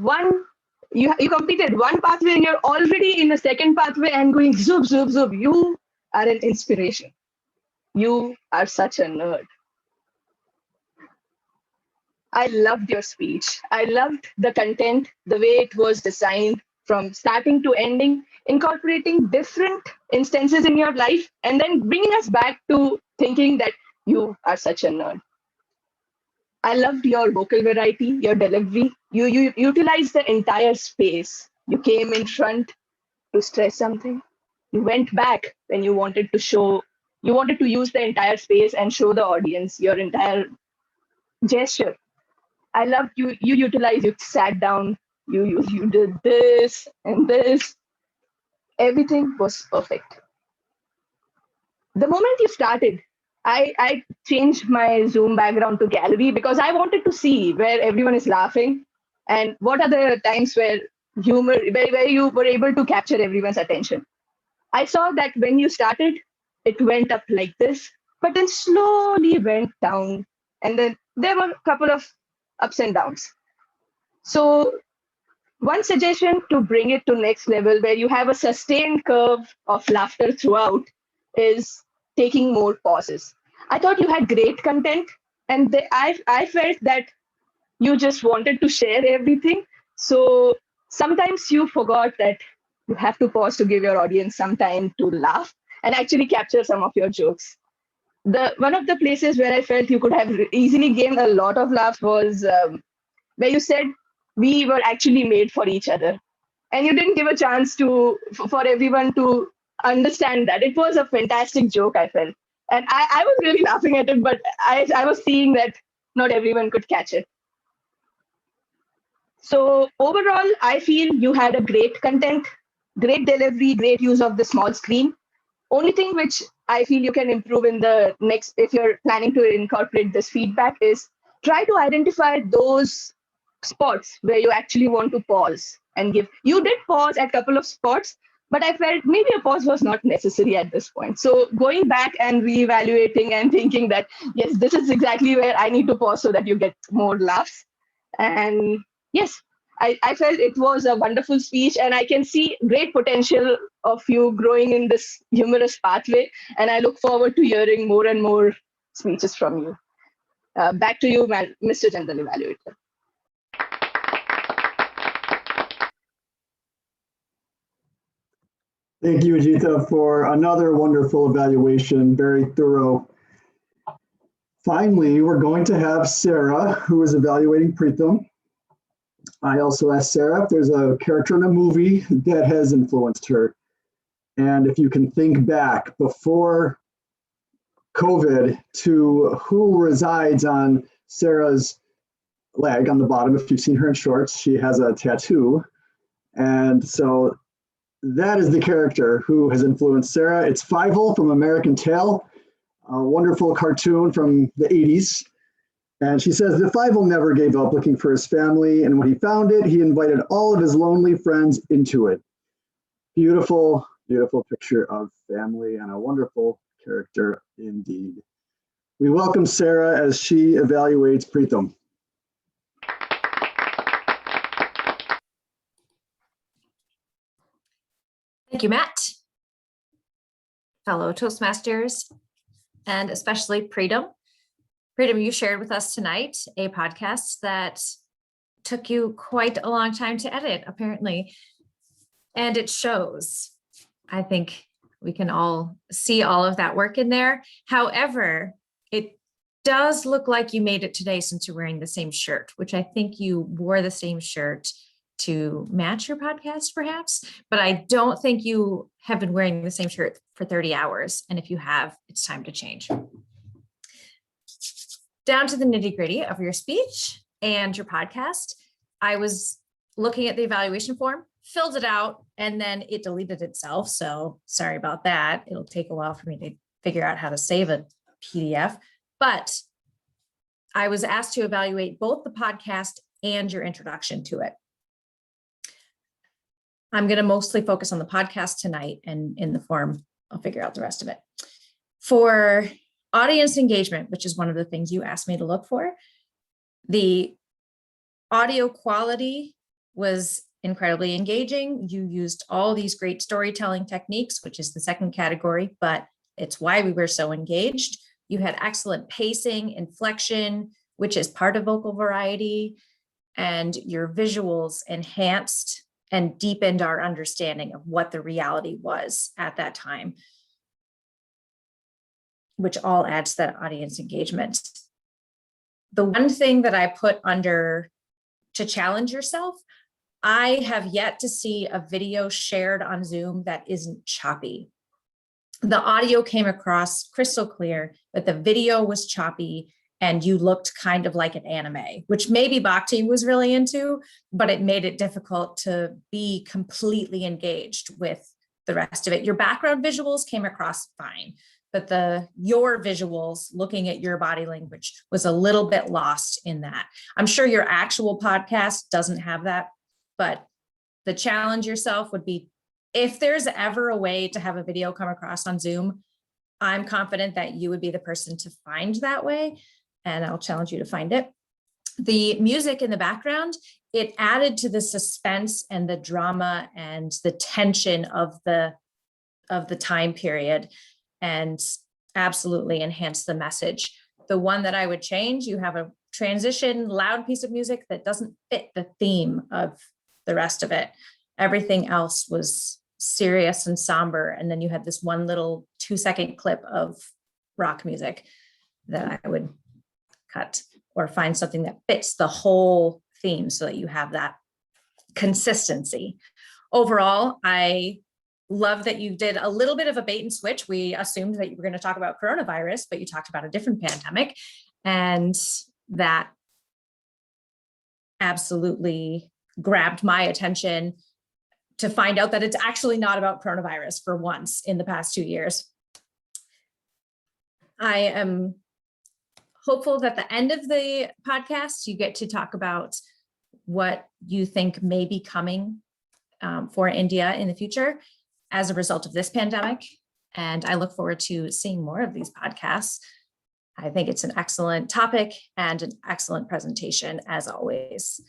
you completed one pathway and you're already in the second pathway and going zoop, zoop, zoop. You are an inspiration. You are such a nerd. I loved your speech. I loved the content, the way it was designed from starting to ending, incorporating different instances in your life, and then bringing us back to thinking that you are such a nerd. I loved your vocal variety, your delivery. You utilized the entire space. You came in front to stress something. You went back when you wanted to use the entire space and show the audience your entire gesture. I loved you utilized, you sat down, you did this and this. Everything was perfect. The moment you started, I changed my Zoom background to gallery because I wanted to see where everyone is laughing and what are the times where where you were able to capture everyone's attention. I saw that when you started, it went up like this, but then slowly went down. And then there were a couple of ups and downs. So one suggestion to bring it to next level where you have a sustained curve of laughter throughout is taking more pauses. I thought you had great content and I felt that you just wanted to share everything. So sometimes you forgot that you have to pause to give your audience some time to laugh and actually capture some of your jokes. One of the places where I felt you could have easily gained a lot of laughs was where you said we were actually made for each other. And you didn't give a chance for everyone to understand that. It was a fantastic joke, I felt. And I was really laughing at it, but I was seeing that not everyone could catch it. So overall, I feel you had a great content, great delivery, great use of the small screen. Only thing which I feel you can improve in the next, if you're planning to incorporate this feedback, is try to identify those spots where you actually want to pause and give. You did pause at a couple of spots, but I felt maybe a pause was not necessary at this point. So going back and reevaluating and thinking that, yes, this is exactly where I need to pause so that you get more laughs. And yes, I felt it was a wonderful speech and I can see great potential of you growing in this humorous pathway. And I look forward to hearing more and more speeches from you. Back to you, Mr. General Evaluator. Thank you, Ajita, for another wonderful evaluation, very thorough. Finally, we're going to have Sarah, who is evaluating Preetham. I also asked Sarah if there's a character in a movie that has influenced her. And if you can think back before COVID to who resides on Sarah's leg on the bottom. If you've seen her in shorts, she has a tattoo. And so that is the character who has influenced Sarah. It's Fievel from American Tail. a wonderful cartoon from the 80s. And she says, DeFivel never gave up looking for his family. And when he found it, he invited all of his lonely friends into it. Beautiful, beautiful picture of family and a wonderful character indeed. We welcome Sarah as she evaluates Preetham. Thank you, Matt. Fellow Toastmasters, and especially Preetham. Preetham, you shared with us tonight a podcast that took you quite a long time to edit, apparently, and it shows. I think we can all see all of that work in there. However, it does look like you made it today since you're wearing the same shirt, which I think you wore the same shirt to match your podcast perhaps, but I don't think you have been wearing the same shirt for 30 hours. And if you have, it's time to change. Down to the nitty-gritty of your speech and your podcast. I was looking at the evaluation form, filled it out, and then it deleted itself. So sorry about that. It'll take a while for me to figure out how to save a PDF, but I was asked to evaluate both the podcast and your introduction to it. I'm going to mostly focus on the podcast tonight, and in the form, I'll figure out the rest of it. For audience engagement, which is one of the things you asked me to look for, the audio quality was incredibly engaging. You used all these great storytelling techniques, which is the second category, but it's why we were so engaged. You had excellent pacing, inflection, which is part of vocal variety, and your visuals enhanced and deepened our understanding of what the reality was at that time, which all adds to that audience engagement. The one thing that I put under to challenge yourself, I have yet to see a video shared on Zoom that isn't choppy. The audio came across crystal clear, but the video was choppy and you looked kind of like an anime, which maybe Bhakti was really into, but it made it difficult to be completely engaged with the rest of it. Your background visuals came across fine, but your visuals, looking at your body language, was a little bit lost in that. I'm sure your actual podcast doesn't have that, but the challenge yourself would be, if there's ever a way to have a video come across on Zoom, I'm confident that you would be the person to find that way, and I'll challenge you to find it. The music in the background, it added to the suspense and the drama and the tension of the time period, and absolutely enhanced the message. The one that I would change, you have a transition loud piece of music that doesn't fit the theme of the rest of it. Everything else was serious and somber. And then you had this one little 2-second clip of rock music that I would cut, or find something that fits the whole theme so that you have that consistency. Overall, I love that you did a little bit of a bait and switch. We assumed that you were going to talk about coronavirus, but you talked about a different pandemic, and that absolutely grabbed my attention to find out that it's actually not about coronavirus for once in the past 2 years. I am hopeful that at the end of the podcast, you get to talk about what you think may be coming for India in the future as a result of this pandemic. And I look forward to seeing more of these podcasts. I think it's an excellent topic and an excellent presentation, as always.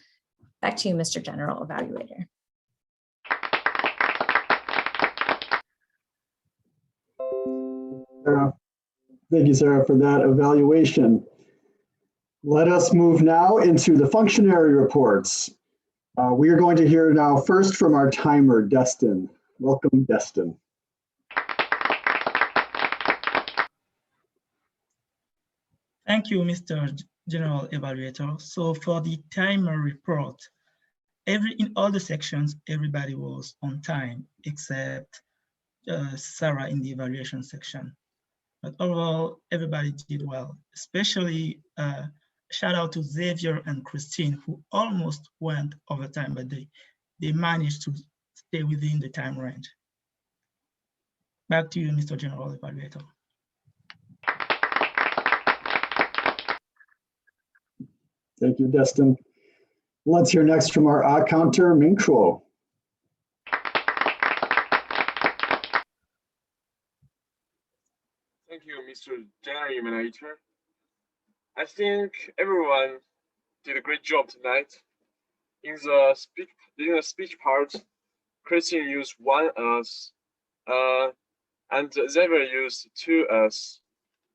Back to you, Mr. General Evaluator. Thank you, Sarah, for that evaluation. Let us move now into the functionary reports. We are going to hear now first from our timer, Destin. Welcome, Destin. Thank you, Mr. General Evaluator. So for the timer report, in all the sections, everybody was on time except Sarah in the evaluation section. But overall, everybody did well, especially shout out to Xavier and Christine, who almost went over time, but they managed to stay within the time range. Back to you, Mr. General Evaluator. Thank you, Destin. Let's hear next from our counter, Ming Chuo. Thank you, Mr. General Manager. I think everyone did a great job tonight. In the speech part, Christian used one us, and Xavier used two us.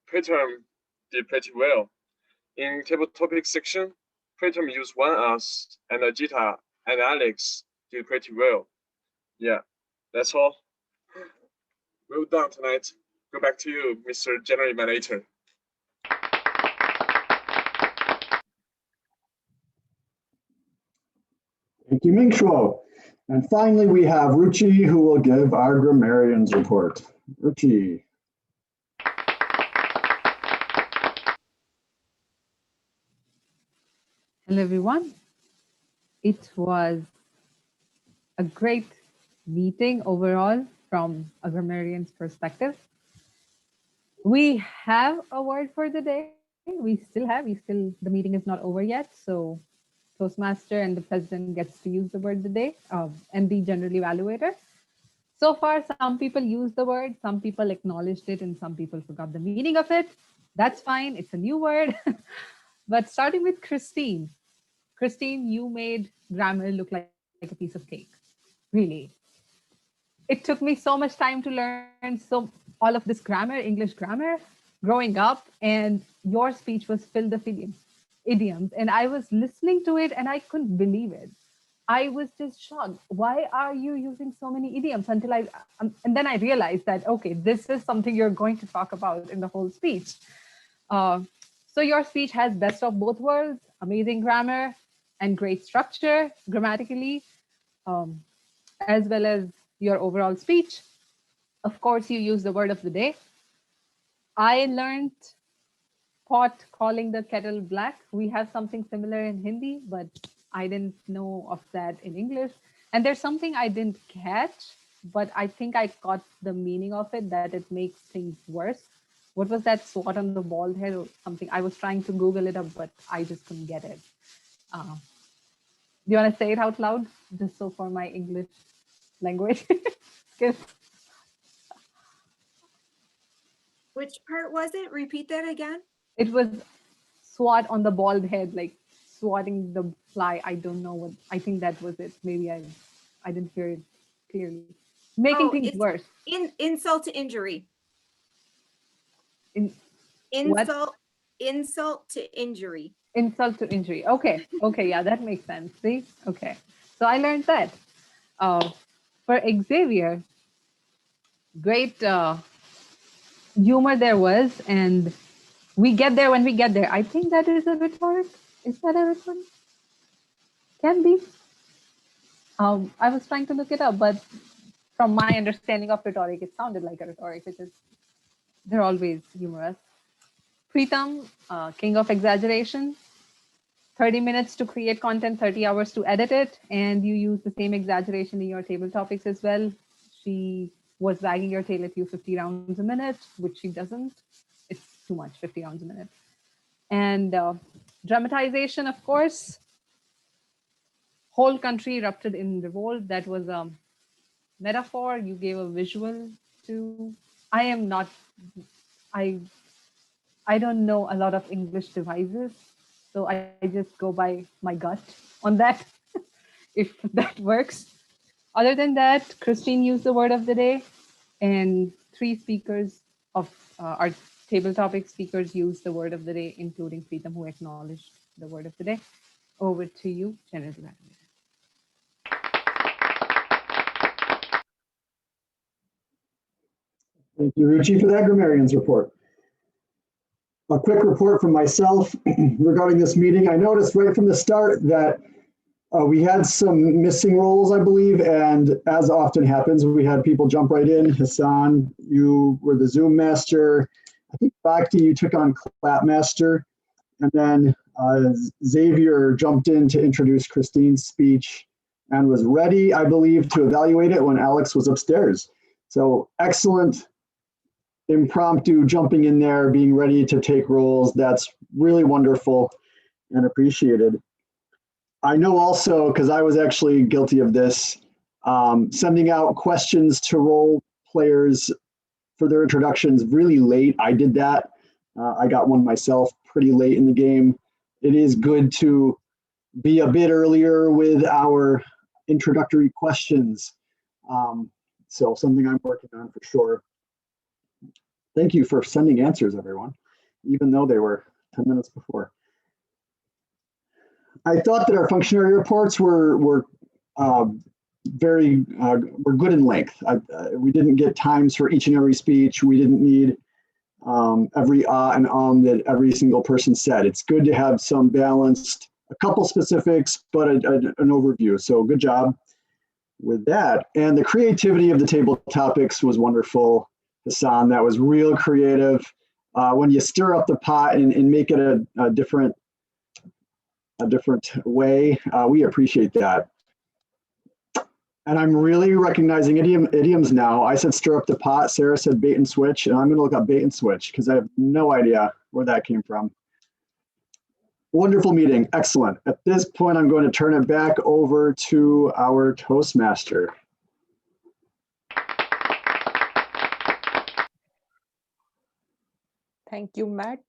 Preterm did pretty well. In table topic section, Preterm used one us, and Ajita and Alex did pretty well. Yeah, that's all. Well done tonight. Go back to you, Mr. General Manager. Thank you, Ming Chuo. And finally, we have Ruchi, who will give our grammarians report. Ruchi. Hello, everyone. It was a great meeting overall from a grammarian's perspective. We have a word for the day. The meeting is not over yet. So Toastmaster and the president gets to use the word the day and the general evaluator. So far, some people used the word, some people acknowledged it, and some people forgot the meaning of it. That's fine. It's a new word. But starting with Christine. Christine, you made grammar look like a piece of cake. Really. It took me so much time to learn all of this grammar, English grammar, growing up, and your speech was filled with idioms. And I was listening to it and I couldn't believe it. I was just shocked. Why are you using so many idioms? And then I realized that, okay, this is something you're going to talk about in the whole speech. So your speech has best of both worlds, amazing grammar and great structure grammatically, as well as your overall speech. Of course, you use the word of the day. I learned pot calling the kettle black. We have something similar in Hindi, but I didn't know of that in English. And there's something I didn't catch, but I think I got the meaning of it, that it makes things worse. What was that swat on the bald head or something? I was trying to Google it up, but I just couldn't get it. Do you want to say it out loud? Just so for my English language skills. Which part was it? Repeat that again. It was swat on the bald head, like swatting the fly. I don't know what, I think that was it. Maybe I didn't hear it clearly. Making things worse. Insult to injury. Insult to injury. Insult to injury. Okay, yeah, that makes sense. See, okay. So I learned that. For Xavier, great humor there was, and we get there when we get there. I think that is a rhetoric. Is that a rhetoric? Can be. I was trying to look it up, but from my understanding of rhetoric, it sounded like a rhetoric, which is, they're always humorous. Pritam, king of exaggeration. 30 minutes to create content, 30 hours to edit it, and you use the same exaggeration in your table topics as well. She was wagging your tail at you 50 rounds a minute, which she doesn't. It's too much, 50 rounds a minute. And dramatization, of course. Whole country erupted in revolt. That was a metaphor. You gave a visual to. I don't know a lot of English devices, so I just go by my gut on that, if that works. Other than that, Christine used the word of the day, and 3 speakers of our table topic speakers used the word of the day, including Preetam, who acknowledged the word of the day. Over to you, General Evaluator. Thank you, Ruchi, for that grammarian's report. A quick report from myself regarding this meeting. I noticed right from the start that we had some missing roles, I believe, and as often happens, we had people jump right in. Hassan, you were the Zoom master. I think Bhakti, you took on Clap Master, and then Xavier jumped in to introduce Christine's speech and was ready, I believe, to evaluate it when Alex was upstairs. So excellent impromptu jumping in there, being ready to take roles. That's really wonderful. and appreciated. I know also, because I was actually guilty of this, sending out questions to role players for their introductions really late. I did that. I got one myself pretty late in the game. It is good to be a bit earlier with our introductory questions. So something I'm working on for sure. Thank you for sending answers, everyone, even though they were 10 minutes before. I thought that our functionary reports were very were good in length. We didn't get times for each and every speech. We didn't need every and that every single person said. It's good to have some balanced, a couple specifics, but an overview. So good job with that. And the creativity of the table topics was wonderful, Hassan. That was real creative. When you stir up the pot and make it a different way, we appreciate that. And I'm really recognizing idioms now. I said stir up the pot. Sarah said bait and switch, and I'm going to look up bait and switch because I have no idea where that came from. Wonderful meeting. Excellent. At this point, I'm going to turn it back over to our Toastmaster. Thank you, Matt.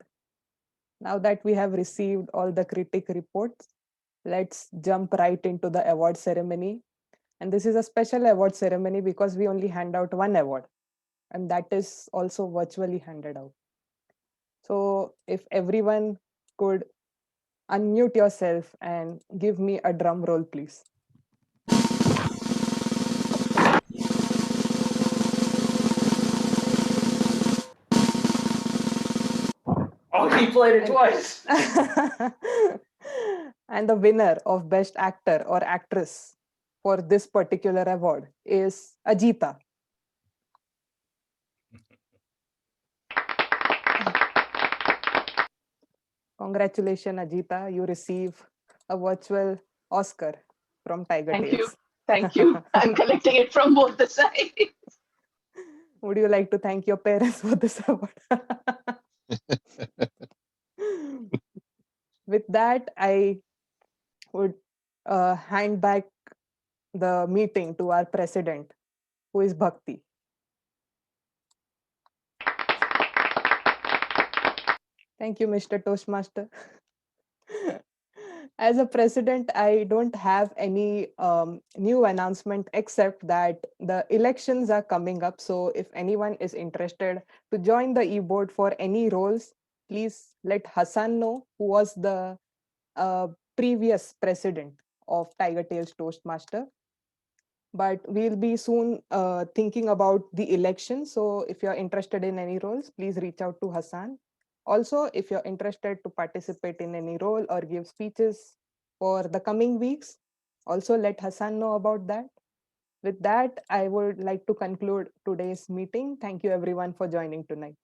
Now that we have received all the critic reports, let's jump right into the award ceremony. And this is a special award ceremony because we only hand out one award, and that is also virtually handed out. So if everyone could unmute yourself and give me a drum roll, please. Oh, he played it twice. And the winner of Best Actor or Actress for this particular award is Ajita. Congratulations, Ajita. You receive a virtual Oscar from Tigertales. Thank you. Thank you. I'm collecting it from both the sides. Would you like to thank your parents for this award? With that, I would hand back the meeting to our president, who is Bhakti. Thank you, Mr. Toastmaster. As a president, I don't have any new announcement except that the elections are coming up. So if anyone is interested to join the e-board for any roles, please let Hassan know, who was the previous president of Tigertales Toastmaster. But we'll be soon thinking about the election. So if you're interested in any roles, please reach out to Hassan. Also, if you're interested to participate in any role or give speeches for the coming weeks, also let Hassan know about that. With that, I would like to conclude today's meeting. Thank you everyone for joining tonight.